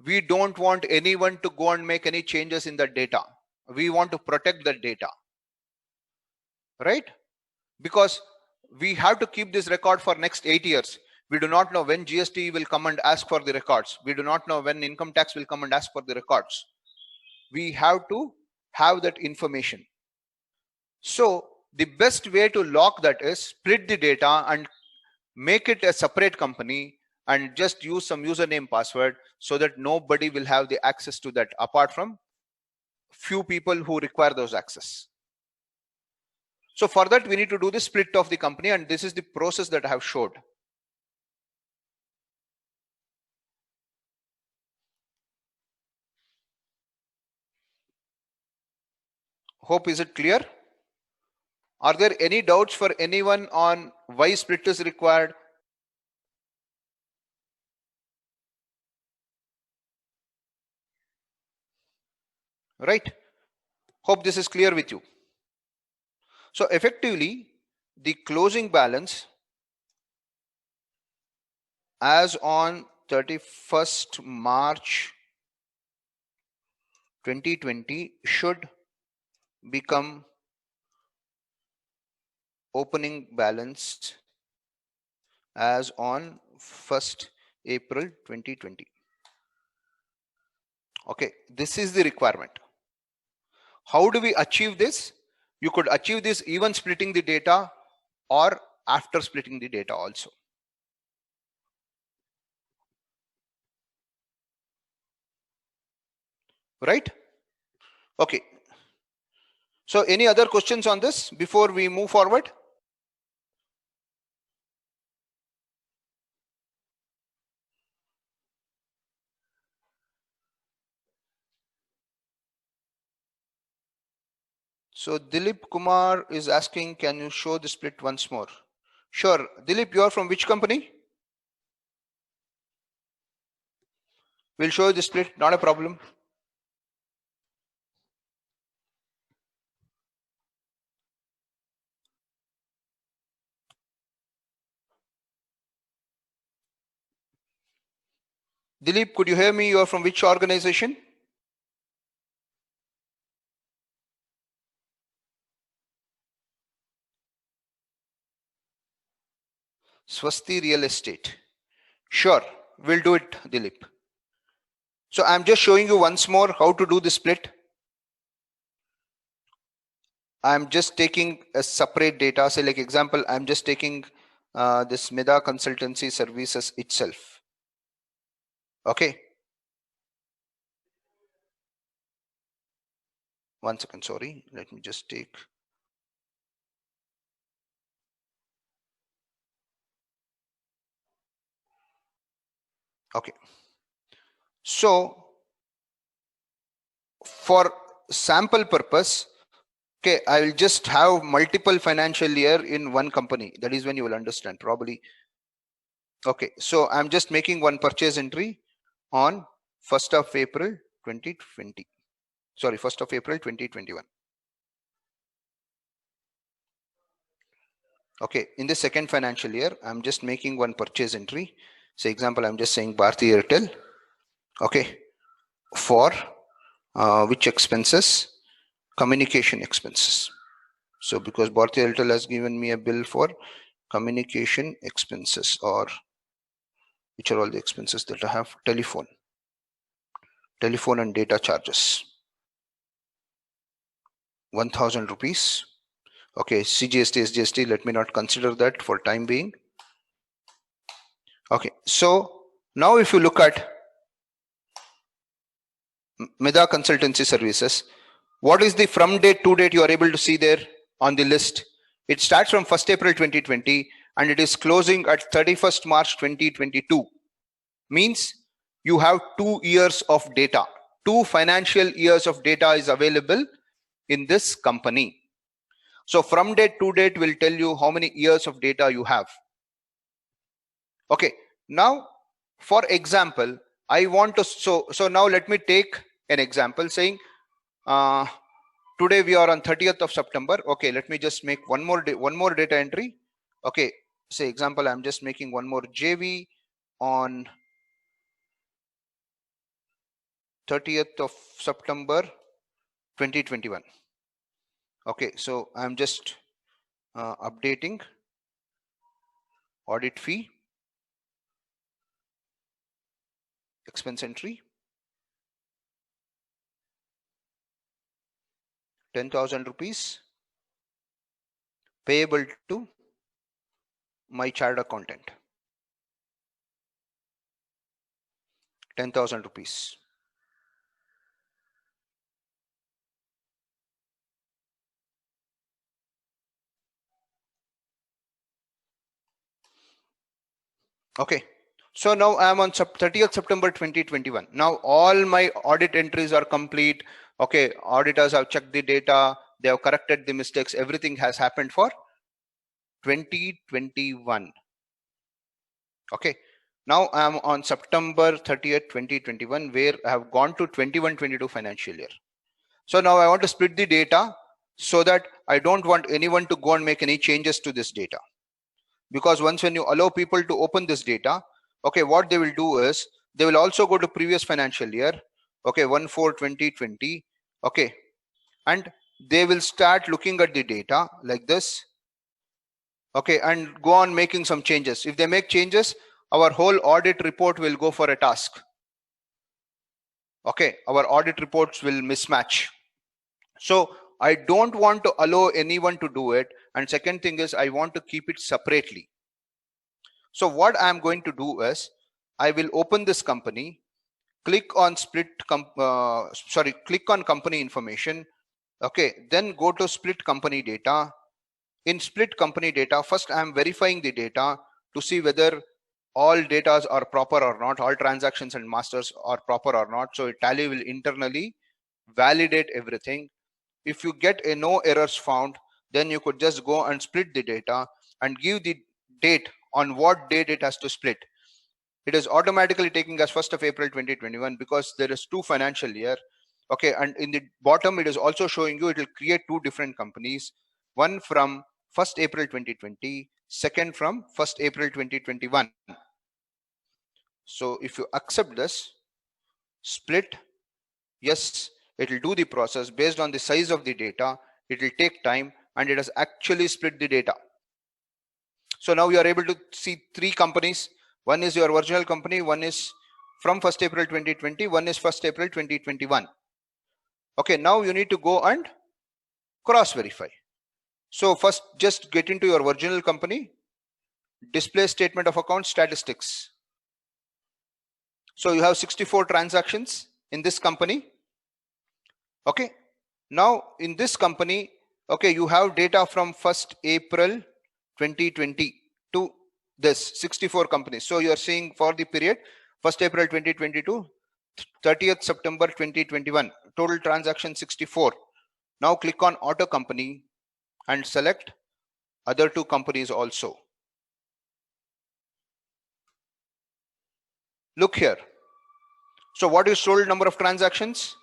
we don't want anyone to go and make any changes in the data. We want to protect the data, right? Because we have to keep this record for next 8 years. We do not know when GST will come and ask for the records. We do not know when income tax will come and ask for the records. We have to have that information. So the best way to lock that is split the data and make it a separate company and just use some username password, so that nobody will have the access to that apart from few people who require those access. So for that, we need to do the split of the company, and this is the process that I have showed. Hope is it clear? Are there any doubts for anyone on why split is required? Right? Hope this is clear with you. So effectively, the closing balance as on 31st March 2020 should become opening balance as on 1st April 2020. Okay, this is the requirement. How do we achieve this? You could achieve this even splitting the data or after splitting the data also. Right? Okay. So any other questions on this before we move forward? So Dilip Kumar is asking, can you show the split once more? Sure. Dilip, you are from which company? We'll show you the split, not a problem. Dilip, could you hear me? You are from which organization? Swasti Real Estate. Sure, we'll do it, Dilip. So I'm just showing you once more how to do the split. I'm just taking a separate data. Say like example, I'm just taking this Mida Consultancy Services itself. Okay. One second, sorry. Let me just take. Okay. So for sample purpose, okay, I will just have multiple financial year in one company. That is when you will understand probably. Okay, so I'm just making one purchase entry on 1st of April 2020. Sorry, 1st of April 2021. Okay, in the second financial year, I'm just making one purchase entry. So example, I'm just saying Bharti Airtel. Okay, for which expenses? Communication expenses. So because Bharti Airtel has given me a bill for communication expenses, or which are all the expenses that I have? Telephone and data charges. 1,000 rupees. Okay, CGST, SGST, let me not consider that for time being. Okay, so now if you look at Mida Consultancy Services, what is the from date to date you are able to see there on the list? It starts from 1st April 2020 and it is closing at 31st March 2022. Means you have 2 years of data. 2 financial years of data is available in this company. So from date to date will tell you how many years of data you have. Okay, now for example, I want to, so now let me take an example saying today we are on 30th of September. Okay, let me just make one more data entry. Okay, say example, I'm just making one more JV on 30th of September 2021. Okay, so I'm just updating audit fee, expense entry, 10,000 rupees payable to my chartered accountant, 10,000 rupees. Okay, so now I'm on 30th September 2021. Now all my audit entries are complete. Okay, auditors have checked the data, they have corrected the mistakes, everything has happened for 2021. Okay, now I'm on September 30th 2021, where I have gone to 21-22 financial year. So now I want to split the data so that I don't want anyone to go and make any changes to this data. Because once when you allow people to open this data, okay, what they will do is they will also go to previous financial year, okay, 1/4/2020, okay, and they will start looking at the data like this, okay, and go on making some changes. If they make changes, our whole audit report will go for a task. Okay, our audit reports will mismatch. So I don't want to allow anyone to do it. And second thing is I want to keep it separately. So what I'm going to do is I will open this company, click on click on company information, Okay, then go to split company data. In split company data, first I am verifying the data to see whether all datas are proper or not, all transactions and masters are proper or not. So Tally will internally validate everything. If you get a no errors found, then you could just go and split the data and give the date on what date it has to split. It is automatically taking as 1st of April 2021 because there is 2 financial year. Okay, and in the bottom it is also showing you it will create 2 different companies, one from 1st April 2020, second from 1st April 2021. So if you accept this split, yes, it will do the process based on the size of the data. It will take time, and it has actually split the data. So now you are able to see 3 companies. One is your original company, one is from 1st April 2020, one is 1st April 2021. Okay, now you need to go and cross verify. So first just get into your original company, display statement of account statistics. So you have 64 transactions in this company. Okay, now in this company, okay, you have data from 1st April 2020 to this 64 companies. So you are seeing for the period 1st April 2022, 30th September 2021, total transaction 64. Now click on auto company and select other 2 companies also. Look here. So what is total number of transactions?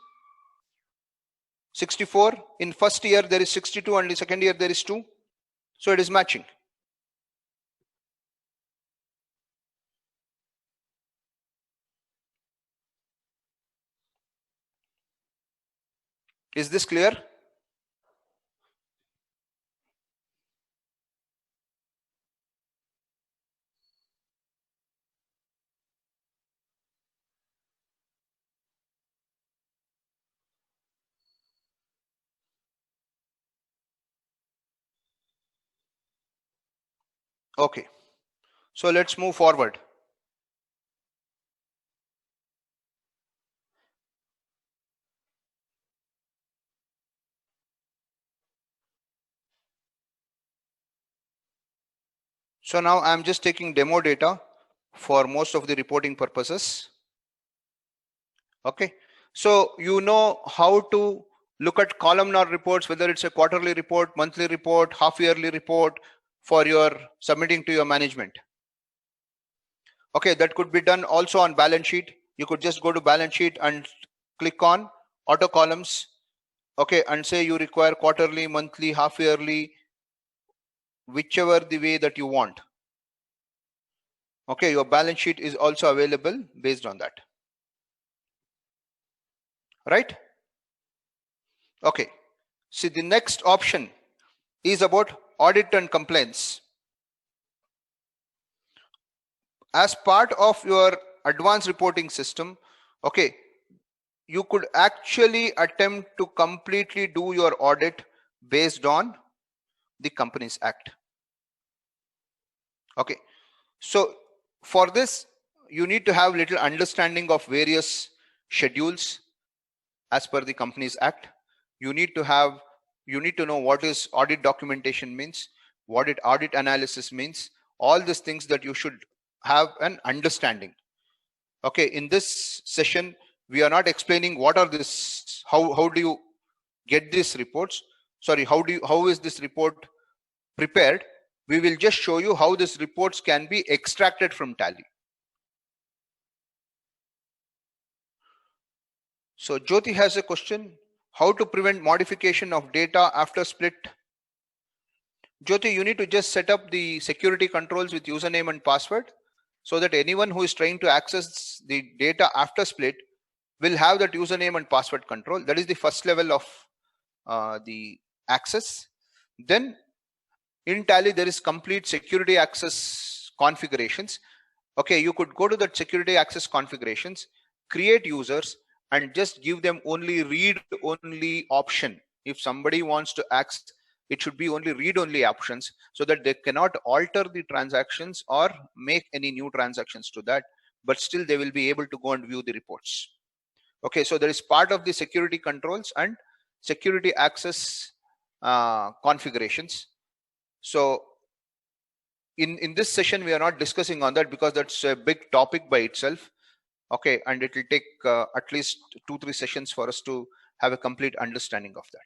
64. In first year there is 62 and in second year there is 2. So it is matching. Is this clear? Okay. So let's move forward. So now I'm just taking demo data for most of the reporting purposes. Okay. So you know how to look at columnar reports, whether it's a quarterly report, monthly report, half yearly report for your submitting to your management. Okay, that could be done also on balance sheet. You could just go to balance sheet and click on auto columns. Okay, and say you require quarterly, monthly, half yearly, whichever the way that you want. Okay, your balance sheet is also available based on that. Right? Okay. See, the next option is about audit and complaints. As part of your advanced reporting system, okay, you could actually attempt to completely do your audit based on the Companies Act. Okay, so for this you need to have little understanding of various schedules as per the Companies Act. You need to know what is audit documentation means, what audit analysis means, all these things that you should have an understanding. Okay, in this session we are not explaining what are this, how do you get these reports, sorry, how is this report prepared. We will just show you how these reports can be extracted from Tally. So Jyoti has a question, how to prevent modification of data after split. Jyoti, you need to just set up the security controls with username and password so that anyone who is trying to access the data after split will have that username and password control. That is the first level of the access. Then in Tally there is complete security access configurations. Okay, you could go to that security access configurations, create users and just give them only read only option. If somebody wants to access, it should be only read only options so that they cannot alter the transactions or make any new transactions to that, but still they will be able to go and view the reports. Okay, so there is part of the security controls and security access configurations. So in this session, we are not discussing on that because that's a big topic by itself. Okay, and it will take at least 2-3 sessions for us to have a complete understanding of that.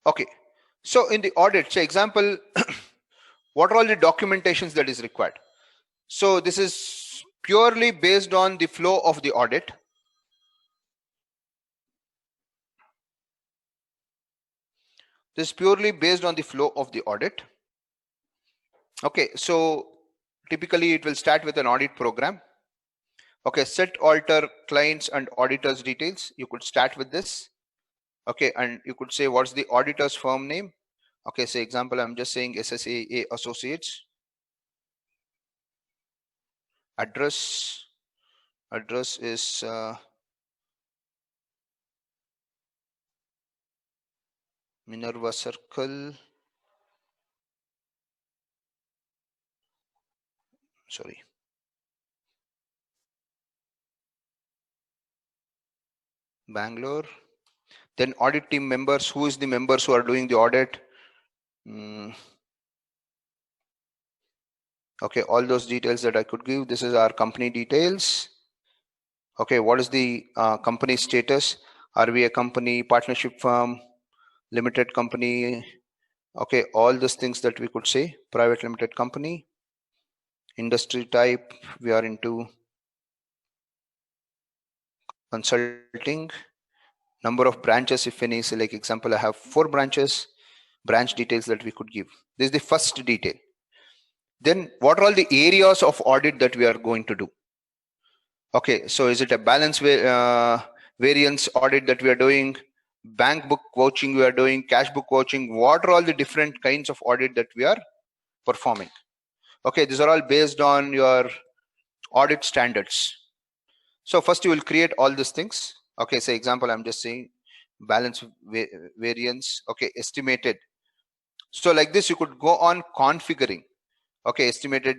Okay, so in the audit, say example, what are all the documentations that is required? So this is purely based on the flow of the audit. This is purely based on the flow of the audit. Okay, so typically it will start with an audit program. Okay, set alter clients and auditors details. You could start with this. Okay, and you could say what's the auditor's firm name. Okay, say example, I'm just saying SSAA Associates. Address is Minerva Circle. Sorry. Bangalore. Then audit team members. Who is the members who are doing the audit? Okay, all those details that I could give. This is our company details. Okay, what is the company status? Are we a company, partnership firm, limited company? Okay, all these things that we could say. Private limited company. Industry type, we are into consulting. Number of branches, if any. So like example, I have 4 branches. Branch details that we could give. This is the first detail. Then what are all the areas of audit that we are going to do? Okay, so is it a balance variance audit that we are doing? Bank book vouching we are doing? Cash book vouching? What are all the different kinds of audit that we are performing? Okay, these are all based on your audit standards. So first you will create all these things. Okay, say example, I'm just saying balance variance. Okay, estimated. So like this, you could go on configuring. Okay, estimated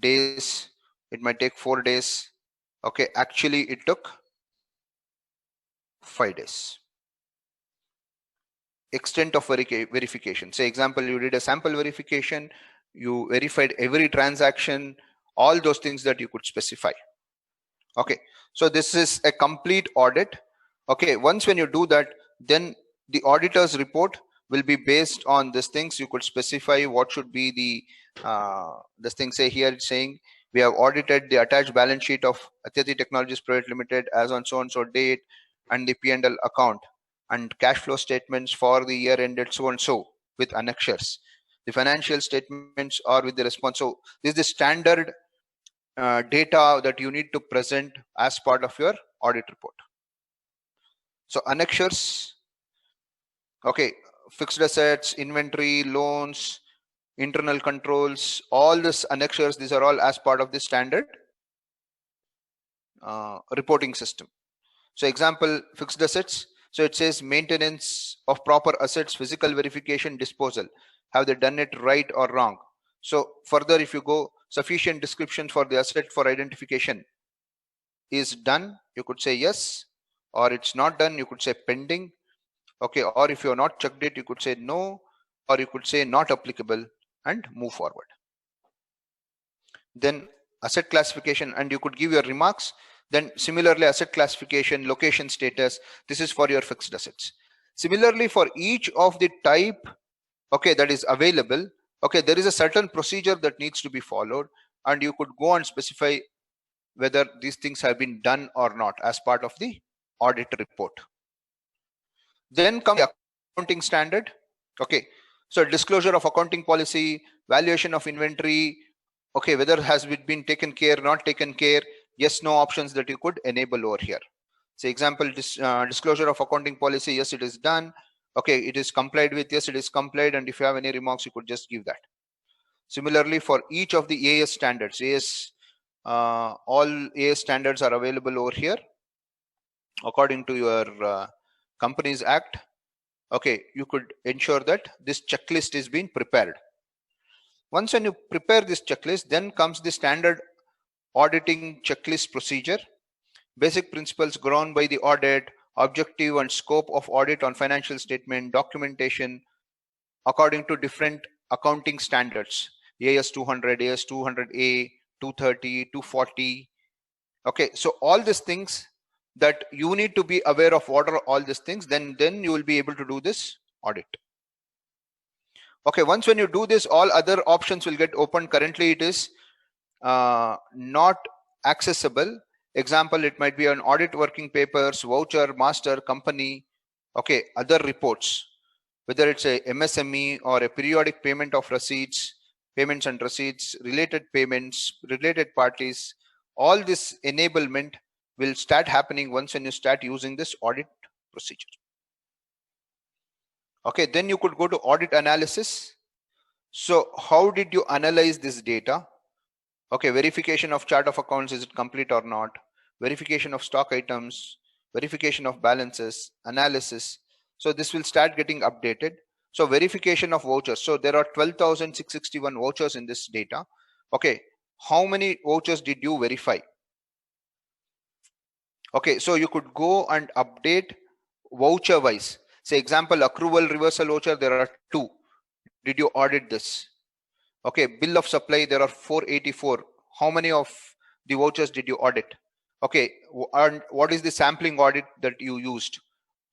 days, it might take 4 days. Okay, actually it took 5 days. Extent of verification. Say example, you did a sample verification, you verified every transaction, all those things that you could specify. Okay, so this is a complete audit. Okay, once when you do that, then the auditor's report will be based on these things. You could specify what should be the this thing. Say here it's saying we have audited the attached balance sheet of Atyati Technologies Private Limited as on so and so date, and the P&L account and cash flow statements for the year ended so and so with annexures. The financial statements are with the response. So this is the standard data that you need to present as part of your audit report. So annexures, okay, fixed assets, inventory, loans, internal controls, all this annexures, these are all as part of the standard reporting system. So example, fixed assets. So it says maintenance of proper assets, physical verification, disposal. Have they done it right or wrong? So further, if you go, sufficient description for the asset for identification is done, you could say yes, or it's not done, you could say pending. Okay, or if you have not checked it, you could say no, or you could say not applicable and move forward. Then asset classification, and you could give your remarks. Then similarly, asset classification, location status, this is for your fixed assets. Similarly, for each of the type, okay, that is available, okay, there is a certain procedure that needs to be followed, and you could go and specify whether these things have been done or not as part of the audit report. Then comes the accounting standard. Okay, so disclosure of accounting policy, valuation of inventory, okay, whether has it been taken care, not taken care, yes, no options that you could enable over here. Say example, disclosure of accounting policy, yes, it is done. Okay, it is complied with, yes, it is complied, and if you have any remarks, you could just give that. Similarly, for each of the AS standards, all AS standards are available over here according to your Companies Act. Okay, you could ensure that this checklist is being prepared. Once when you prepare this checklist, then comes the standard auditing checklist procedure, basic principles ground by the audit, objective and scope of audit on financial statement, documentation according to different accounting standards, AS 200, AS 200A, 230, 240. Okay, so all these things that you need to be aware of, what are all these things, then you will be able to do this audit. Okay, once when you do this, all other options will get opened. Currently it is not accessible. Example, it might be an audit working papers, voucher, master, company, okay, other reports, whether it's a MSME or a periodic payment of receipts, payments and receipts, related payments, related parties, all this enablement will start happening once when you start using this audit procedure. Okay, then you could go to audit analysis. So how did you analyze this data? Okay, verification of chart of accounts, is it complete or not? Verification of stock items, verification of balances, analysis. So this will start getting updated. So verification of vouchers. So there are 12,661 vouchers in this data. Okay, how many vouchers did you verify? Okay, so you could go and update voucher wise. Say example, accrual reversal voucher, there are 2. Did you audit this? Okay, bill of supply, there are 484. How many of the vouchers did you audit? Okay, and what is the sampling audit that you used?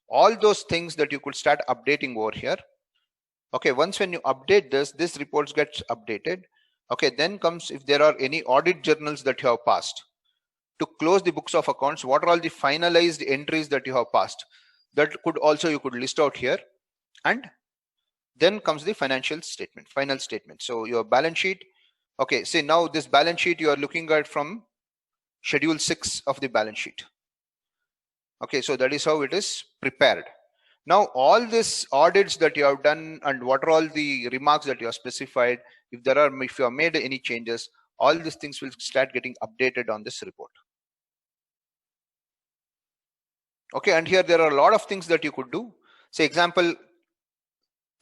All those things that you could start updating over here. Okay, once when you update this reports gets updated. Okay, then comes if there are any audit journals that you have passed. To close the books of accounts, what are all the finalized entries that you have passed? That could also you could list out here. And then comes the financial statement, final statement. So your balance sheet. Okay, see now this balance sheet you are looking at from schedule 6 of the balance sheet. Okay, so that is how it is prepared. Now all these audits that you have done and what are all the remarks that you have specified, if you have made any changes, all these things will start getting updated on this report. Okay, and here there are a lot of things that you could do. Say example,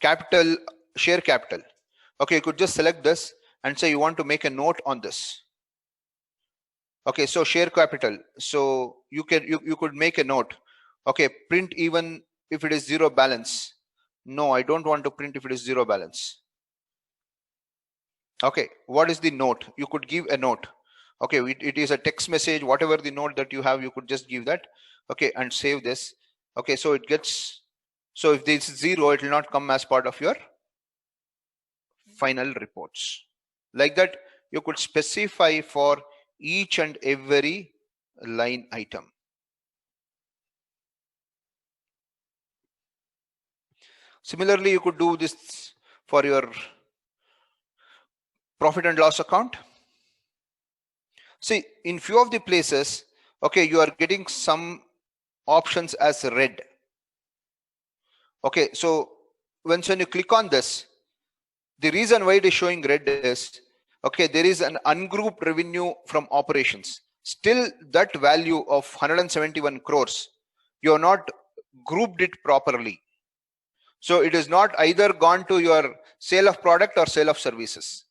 capital, share capital. Okay, you could just select this and say you want to make a note on this. Okay, so share capital. So you could make a note. Okay, print even if it is 0 balance. No, I don't want to print if it is 0 balance. Okay, what is the note? You could give a note. Okay, it is a text message, whatever the note that you have, you could just give that. Okay, and save this. Okay, so it gets, so if this is 0, it will not come as part of your final reports. Like that, you could specify for each and every line item. Similarly, you could do this for your profit and loss account. See, in few of the places, okay, you are getting some options as red. Okay, so when you click on this, the reason why it is showing red is, okay, there is an ungrouped revenue from operations. Still that value of 171 crores, you have not grouped it properly. So it is not either gone to your sale of product or sale of services.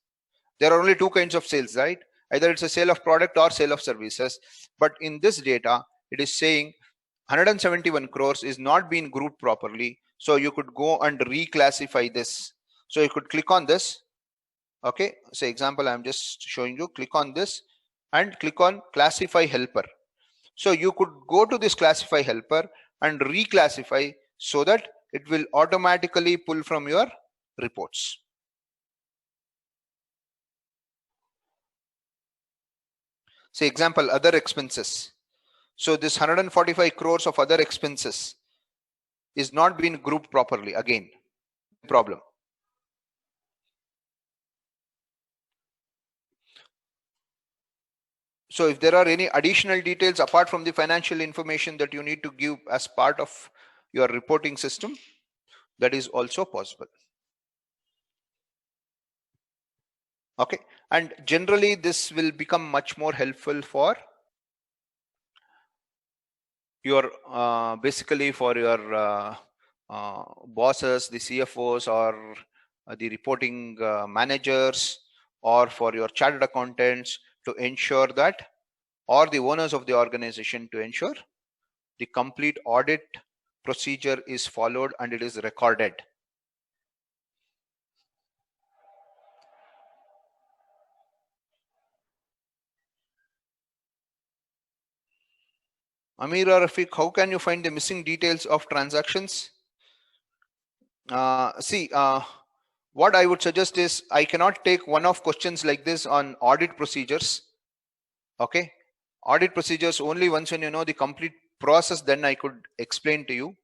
There are only 2 kinds of sales, right? Either it's a sale of product or sale of services. But in this data, it is saying 171 crores is not being grouped properly. So you could go and reclassify this. So you could click on this. Okay, so example, I'm just showing you, click on this and click on classify helper. So you could go to this classify helper and reclassify so that it will automatically pull from your reports. Say example, other expenses. So this 145 crores of other expenses is not being grouped properly. Again, problem. So if there are any additional details apart from the financial information that you need to give as part of your reporting system, that is also possible. Okay, and generally this will become much more helpful for your basically for your bosses, the CFOs, or the reporting managers, or for your chartered accountants to ensure that, or the owners of the organization to ensure the complete audit procedure is followed and it is recorded. Amir or Rafiq, how can you find the missing details of transactions? What I would suggest is I cannot take one-off questions like this on audit procedures. Okay, audit procedures only once when you know the complete process, then I could explain to you.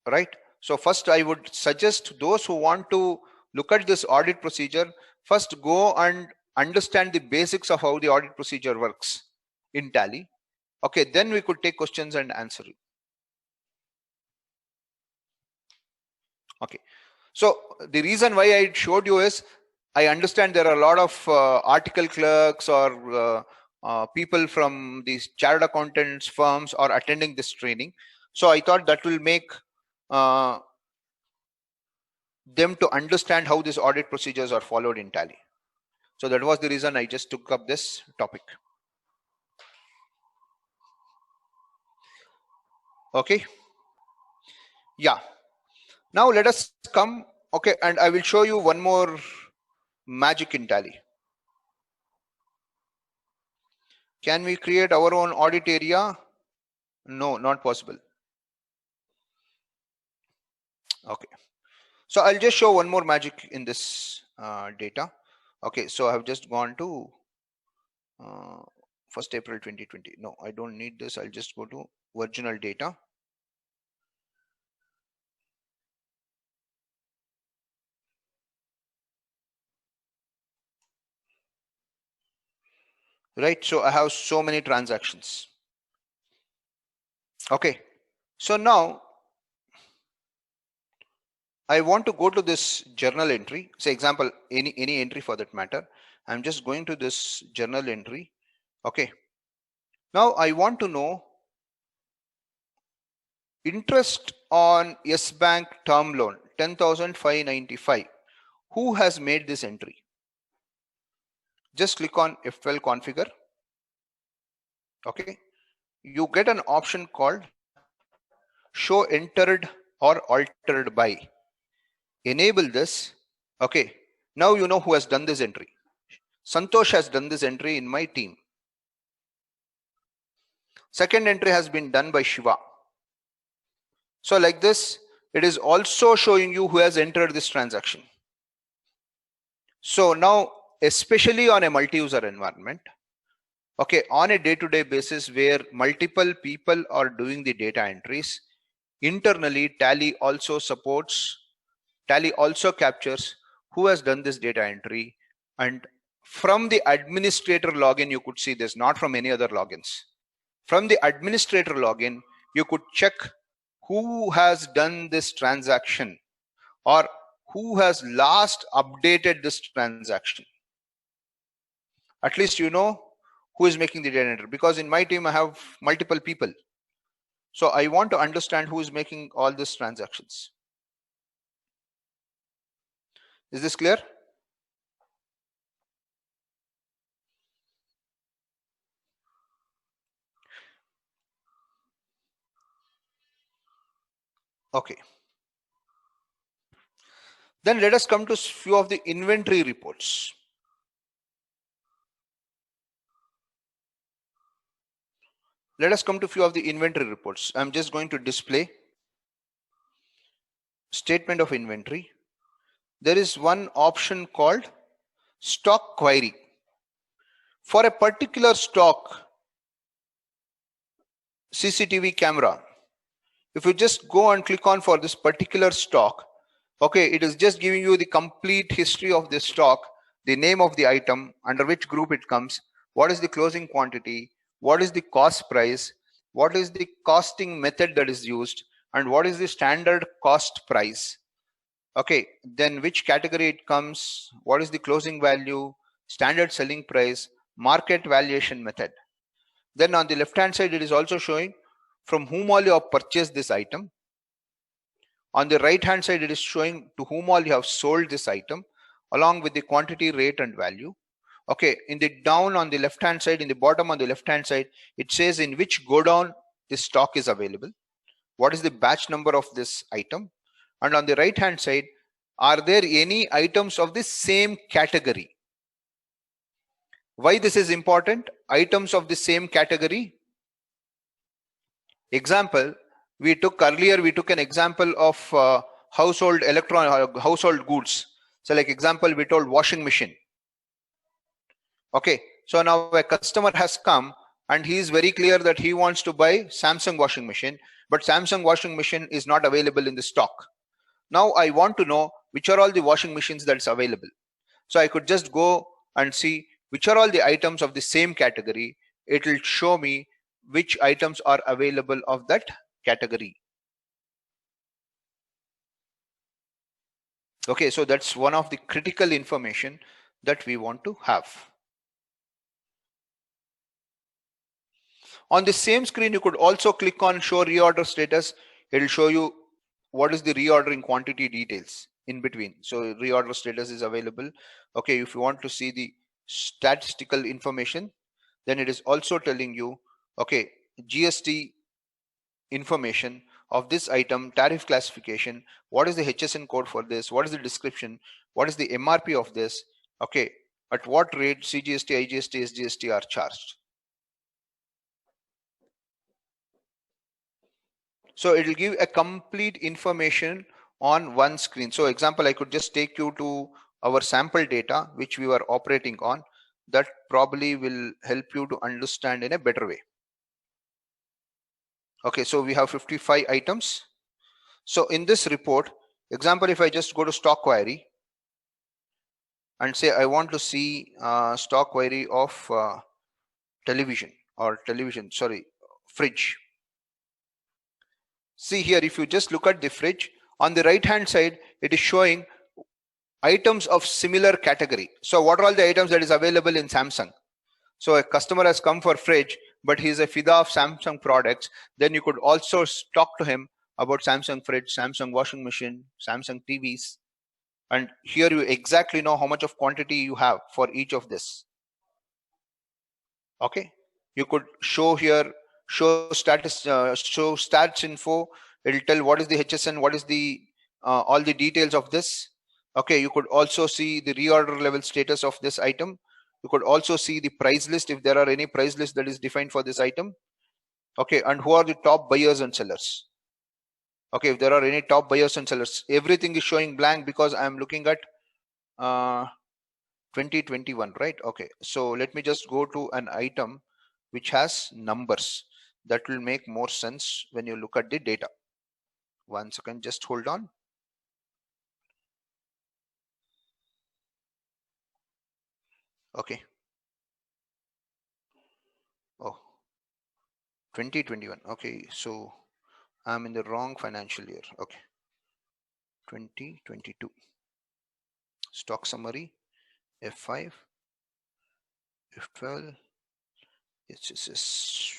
Right. So first I would suggest those who want to look at this audit procedure, first go and understand the basics of how the audit procedure works in Tally. Okay, then we could take questions and answer it. Okay, so the reason why I showed you is I understand there are a lot of article clerks or people from these chartered accountants firms are attending this training. So I thought that will make them to understand how these audit procedures are followed in Tally. So that was the reason I just took up this topic. Okay. Yeah. Now let us come. Okay. And I will show you one more magic in Tally. Can we create our own audit area? No, not possible. Okay. So I'll just show one more magic in this data. Okay. So I have just gone to 1st April 2020. No, I don't need this. I'll just go to original data. Right. So I have so many transactions. Okay. So now I want to go to this journal entry. Say example, any entry for that matter. I'm just going to this journal entry. Okay. Now I want to know interest on Yes Bank term loan 10,595. Who has made this entry? Just click on F12 configure. Okay. You get an option called show entered or altered by. Enable this. Okay. Now you know who has done this entry. Santosh has done this entry in my team. Second entry has been done by Shiva. So like this, it is also showing you who has entered this transaction. So now, especially on a multi-user environment, okay, on a day-to-day basis where multiple people are doing the data entries, internally Tally also captures who has done this data entry, and from the administrator login you could see this, not from any other logins. From the administrator login you could check who has done this transaction or who has last updated this transaction. At least you know who is making the data entry, because in my team I have multiple people. So I want to understand who is making all these transactions. Is this clear? Okay. Then let us come to few of the inventory reports. Let us come to few of the inventory reports. I'm just going to display statement of inventory. There is one option called stock query. For a particular stock, CCTV camera, if you just go and click on for this particular stock, okay, it is just giving you the complete history of this stock, the name of the item, under which group it comes, what is the closing quantity, what is the cost price, what is the costing method that is used, and what is the standard cost price. Okay, then which category it comes, what is the closing value, standard selling price, market valuation method. Then on the left hand side, it is also showing from whom all you have purchased this item. On the right hand side, it is showing to whom all you have sold this item, along with the quantity, rate, and value. Okay, in the down on the left hand side, in the bottom on the left hand side, it says in which godown this stock is available, what is the batch number of this item, and on the right hand side, are there any items of the same category? Why this is important? Items of the same category. Example, we took an example of household household goods. So like example, we told washing machine. Okay, so now a customer has come and he is very clear that he wants to buy Samsung washing machine, but Samsung washing machine is not available in the stock. Now I want to know which are all the washing machines that's available. So I could just go and see which are all the items of the same category. It will show me which items are available of that category. Okay, so that's one of the critical information that we want to have. On the same screen, you could also click on show reorder status. It will show you what is the reordering quantity details in between. So reorder status is available. Okay, if you want to see the statistical information, then it is also telling you, okay, GST information of this item, tariff classification, what is the HSN code for this, what is the description, what is the MRP of this, okay, at what rate CGST, IGST, SGST are charged. So it will give a complete information on one screen. So example, I could just take you to our sample data, which we were operating on. That probably will help you to understand in a better way. Okay, so we have 55 items. So in this report, example, if I just go to stock query and say I want to see stock query of fridge. See here, if you just look at the fridge, on the right hand side, it is showing items of similar category. So what are all the items that is available in Samsung? So a customer has come for fridge, but he's a FIDA of Samsung products. Then you could also talk to him about Samsung fridge, Samsung washing machine, Samsung TVs. And here you exactly know how much of quantity you have for each of this. Okay, you could show here, show stats info. It'll tell what is the HSN, what is the all the details of this. Okay, you could also see the reorder level status of this item. You could also see the price list if there are any price list that is defined for this item. Okay, and who are the top buyers and sellers. Okay, if there are any top buyers and sellers, everything is showing blank because I'm looking at 2021, right? Okay, so let me just go to an item which has numbers. That will make more sense when you look at the data. 1 second, just hold on. Okay. Oh, 2021. Okay, so I'm in the wrong financial year. Okay, 2022. Stock summary, F5, F12. Yes.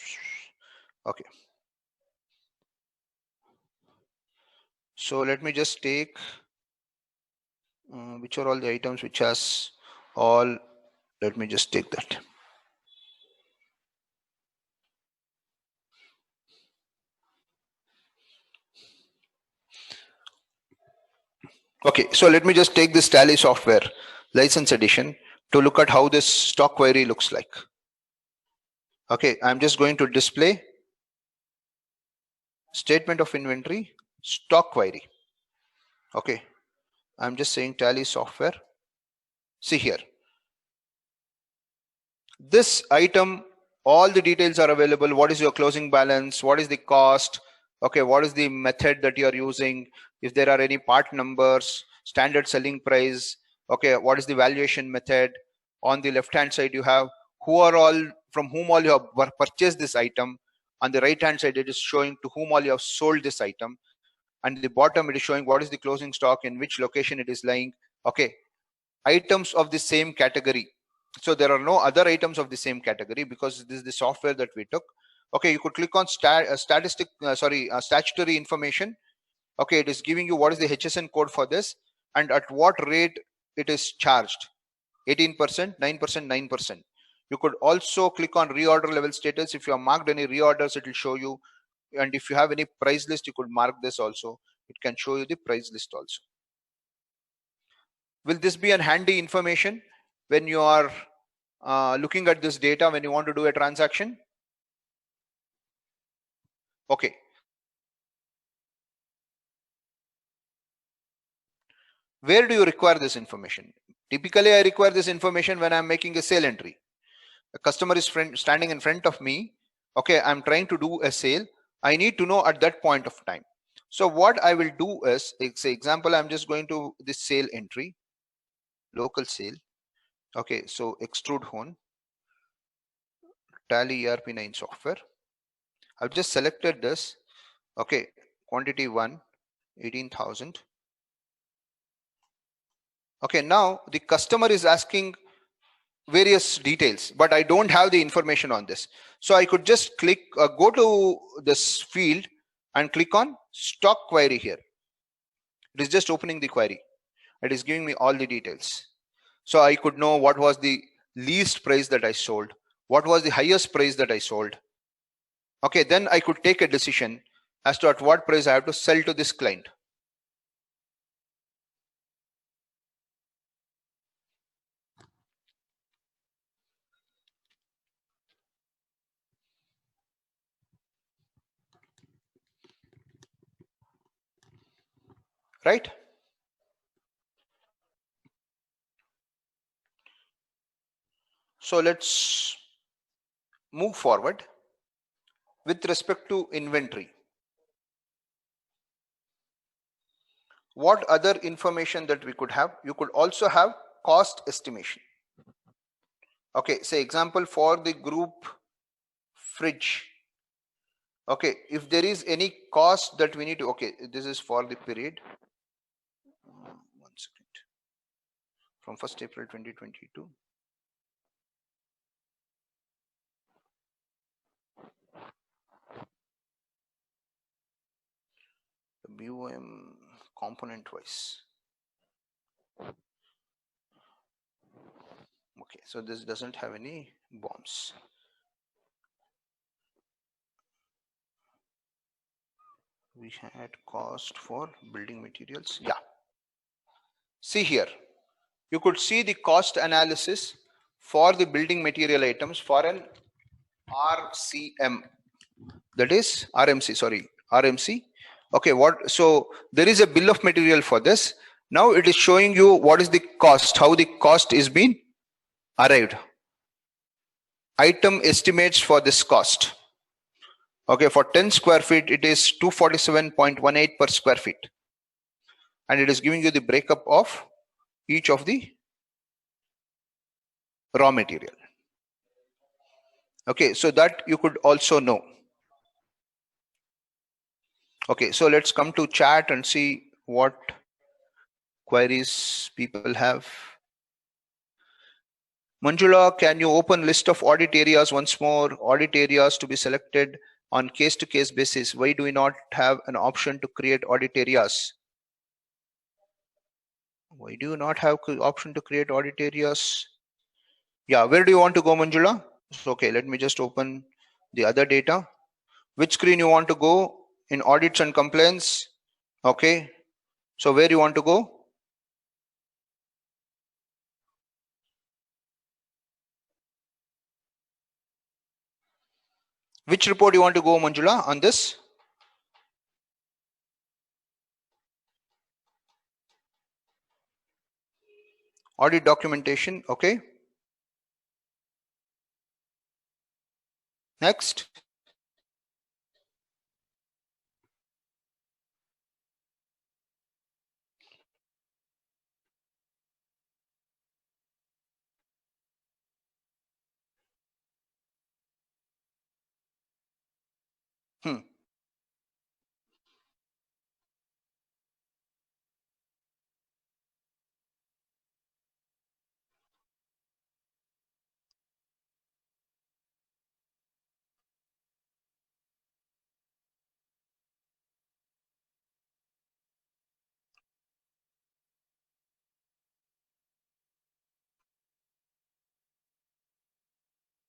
Okay. So let me just take which are all the items which has all. Let me just take that. Okay, so let me just take this Tally software license edition to look at how this stock query looks like. Okay, I'm just going to display statement of inventory, stock query. Okay, I'm just saying Tally software. See here, this item, all the details are available. What is your closing balance? What is the cost? Okay, what is the method that you are using? If there are any part numbers, standard selling price. Okay, what is the valuation method? On the left hand side, you have from whom all you have purchased this item. On the right hand side, it is showing to whom all you have sold this item. And the bottom, it is showing what is the closing stock, in which location it is lying. Okay, items of the same category. So there are no other items of the same category because this is the software that we took. Okay, you could click on statutory information. Okay, it is giving you what is the HSN code for this and at what rate it is charged. 18%, 9%, 9%. You could also click on reorder level status. If you have marked any reorders, it will show you. And if you have any price list, you could mark this also. It can show you the price list also. Will this be an handy information when you are looking at this data when you want to do a transaction? Okay. Where do you require this information? Typically, I require this information when I'm making a sale entry. A customer is standing in front of me. Okay, I'm trying to do a sale. I need to know at that point of time. So what I will do is, say example, I'm just going to this sale entry, local sale. Okay, so extrude hone, Tally ERP9 software. I've just selected this. Okay, quantity 1, 18,000. Okay, now the customer is asking various details, but I don't have the information on this. So I could just click, go to this field and click on stock query here. It is just opening the query. It is giving me all the details. So I could know what was the least price that I sold, what was the highest price that I sold. Okay, then I could take a decision as to at what price I have to sell to this client. Right? So let's move forward with respect to inventory. What other information that we could have? You could also have cost estimation. Okay, say example for the group fridge. Okay, if there is any cost that we need to, okay, this is for the period. 1 second. From 1st April 2022. The BOM component wise. Okay, so this doesn't have any bombs. We had cost for building materials. Yeah. See here, you could see the cost analysis for the building material items for an RCM. That is RMC, sorry, RMC. Okay, what? So there is a bill of material for this. Now it is showing you what is the cost, how the cost is being arrived. Item estimates for this cost. Okay, for 10 square feet, it is 247.18 per square feet. And it is giving you the breakup of each of the raw material. Okay, so that you could also know. Okay, so let's come to chat and see what queries people have. Manjula, can you open list of audit areas once more? Audit areas to be selected on case-to-case basis. Why do we not have an option to create audit areas? Why do you not have option to create audit areas? Yeah, where do you want to go, Manjula? So, okay, let me just open the other data. Which screen you want to go? In audits and complaints. Okay, so where you want to go? Which report you want to go, Manjula, on this? Audit documentation. Okay. Next.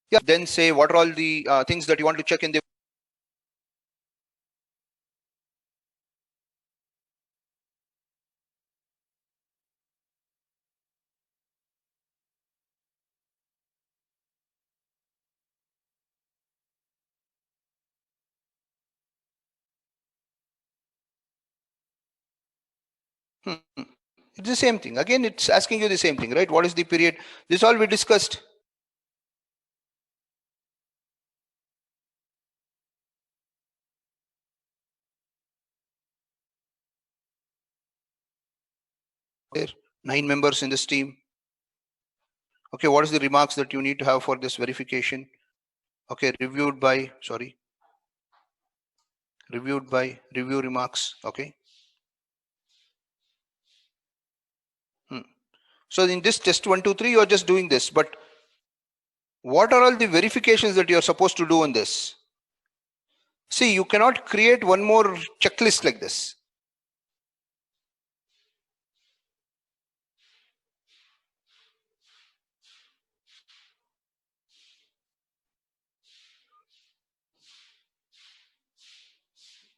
Yeah, then say what are all the things that you want to check in the it's the same thing. Again, it's asking you the same thing, right? What is the period? This all we discussed. There, 9 members in this team. Okay, what is the remarks that you need to have for this verification? Okay, reviewed by review remarks. Okay. So in this test 1, 2, 3, you are just doing this, but what are all the verifications that you are supposed to do in this? See, you cannot create one more checklist like this.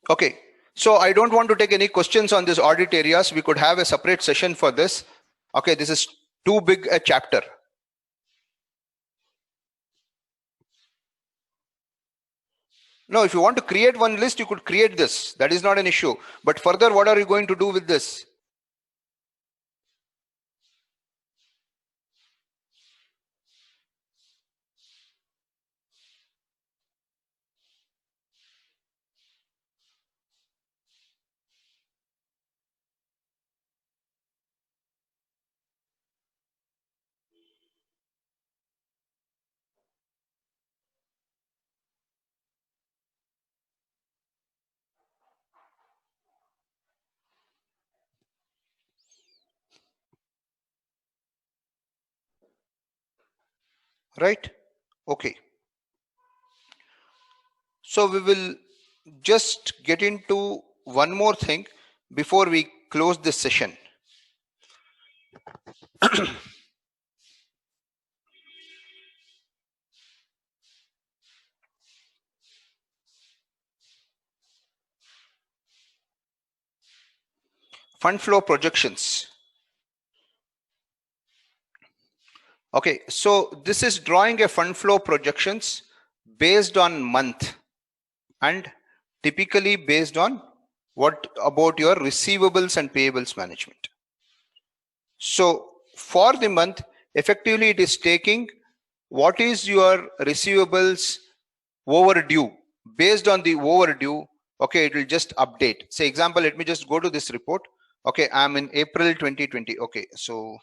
Okay, so I don't want to take any questions on this audit areas. We could have a separate session for this. Okay, this is too big a chapter. No, if you want to create one list, you could create this. That is not an issue. But further, what are you going to do with this? Right? Okay. So we will just get into one more thing before we close this session. Fund flow projections. Okay, so this is drawing a fund flow projections based on month and typically based on what about your receivables and payables management. So for the month, effectively it is taking what is your receivables overdue. Based on the overdue, okay, it will just update. Say example, let me just go to this report. Okay, I'm in April 2020. Okay, so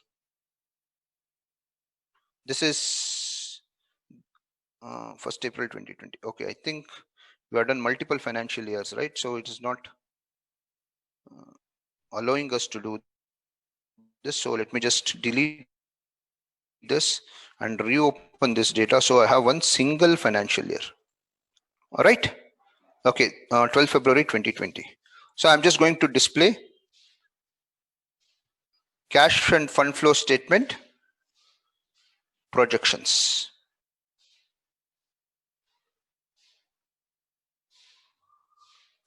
this is 1st April 2020. Okay, I think we have done multiple financial years, right? So it is not allowing us to do this. So let me just delete this and reopen this data. So I have one single financial year. All right. Okay, 12 February 2020. So I'm just going to display cash and fund flow statement projections.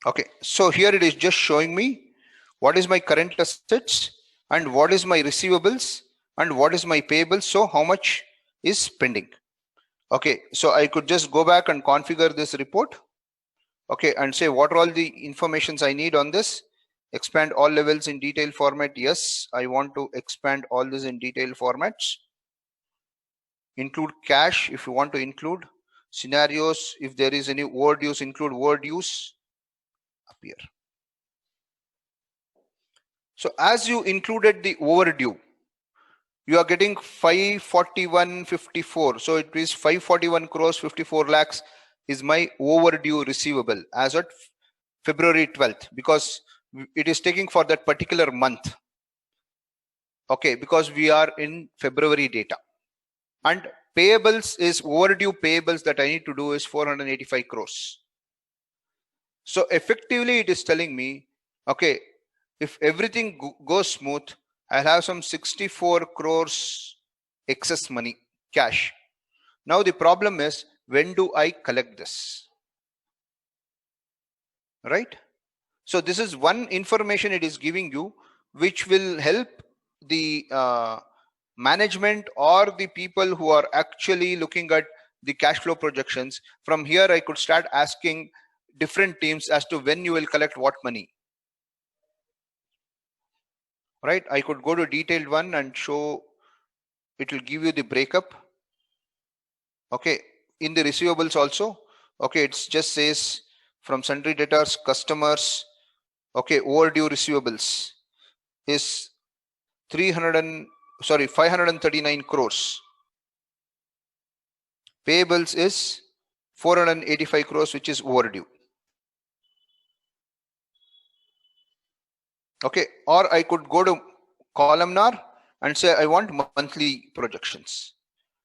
Okay, so here it is just showing me what is my current assets and what is my receivables and what is my payables. So how much is pending? Okay, so I could just go back and configure this report. Okay, and say what are all the informations I need on this. Expand all levels in detail format. Yes, I want to expand all this in detail formats. Include cash if you want to include. Scenarios, if there is any word use, include word use. Appear. So as you included the overdue, you are getting 541.54. So it is 541 crores 54 lakhs is my overdue receivable as at February 12th, because it is taking for that particular month. Okay, because we are in February data. And payables is overdue payables that I need to do is 485 crores. So effectively it is telling me, okay, if everything goes smooth, I'll have some 64 crores excess money, cash. Now the problem is, when do I collect this? Right? So this is one information it is giving you, which will help the management or the people who are actually looking at the cash flow projections. From here, I could start asking different teams as to when you will collect what money. Right? I could go to detailed one and show, it will give you the breakup. Okay, in the receivables also. Okay, it just says from sundry debtors, customers. Okay, overdue receivables is 539 crores. Payables is 485 crores, which is overdue. Okay, or I could go to columnar and say I want monthly projections.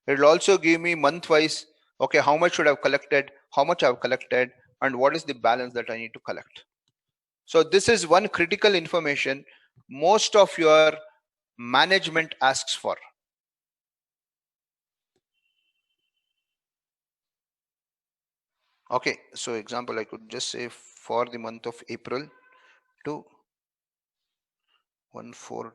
It will also give me month-wise. Okay, how much should I have collected, how much I have collected, and what is the balance that I need to collect. So this is one critical information most of your management asks for. Okay, so example, I could just say for the month of April to 1/4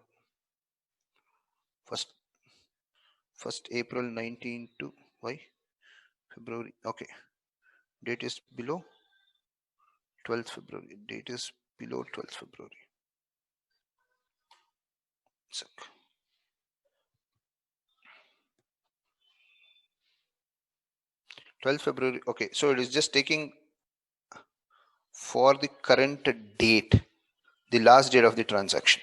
first April 19 to why February. Okay, date is below 12th February. Date is below 12th February. 12th February. Okay, so it is just taking for the current date, the last date of the transaction.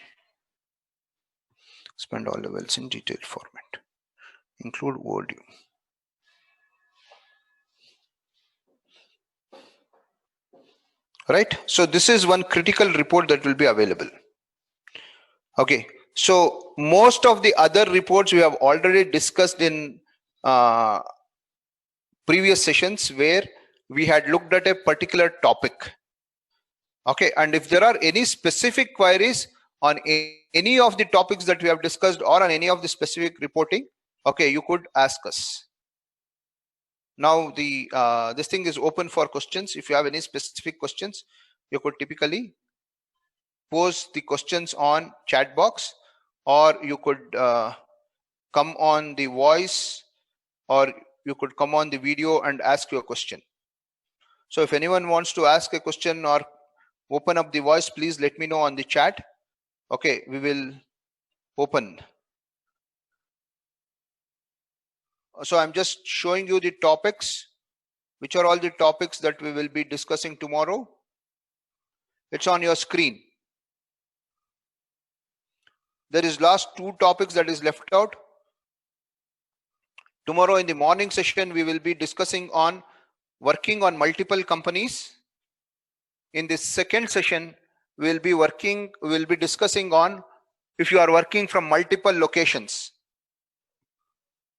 Spend all levels in detailed format. Include overdue. Right? So this is one critical report that will be available. Okay, so most of the other reports we have already discussed in previous sessions where we had looked at a particular topic. Okay, and if there are any specific queries on any of the topics that we have discussed or on any of the specific reporting, okay, you could ask us. Now the this thing is open for questions. If you have any specific questions, you could typically pose the questions on chat box, or you could come on the voice, or you could come on the video and ask your question. So if anyone wants to ask a question or open up the voice, please let me know on the chat. Okay, we will open. So I'm just showing you the topics, which are all the topics that we will be discussing tomorrow. It's on your screen. There is last 2 topics that is left out. Tomorrow in the morning session, we will be discussing on working on multiple companies. In this second session, we'll be discussing on if you are working from multiple locations.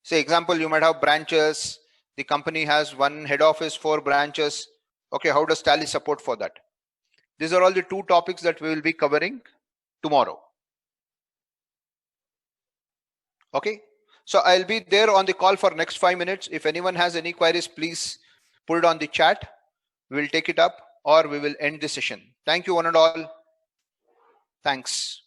Say example, you might have branches. The company has 1 head office, 4 branches. Okay, how does Tally support for that? These are all the 2 topics that we will be covering tomorrow. Okay, so I'll be there on the call for next 5 minutes. If anyone has any queries, please put it on the chat. We'll take it up, or we will end the session. Thank you one and all. Thanks.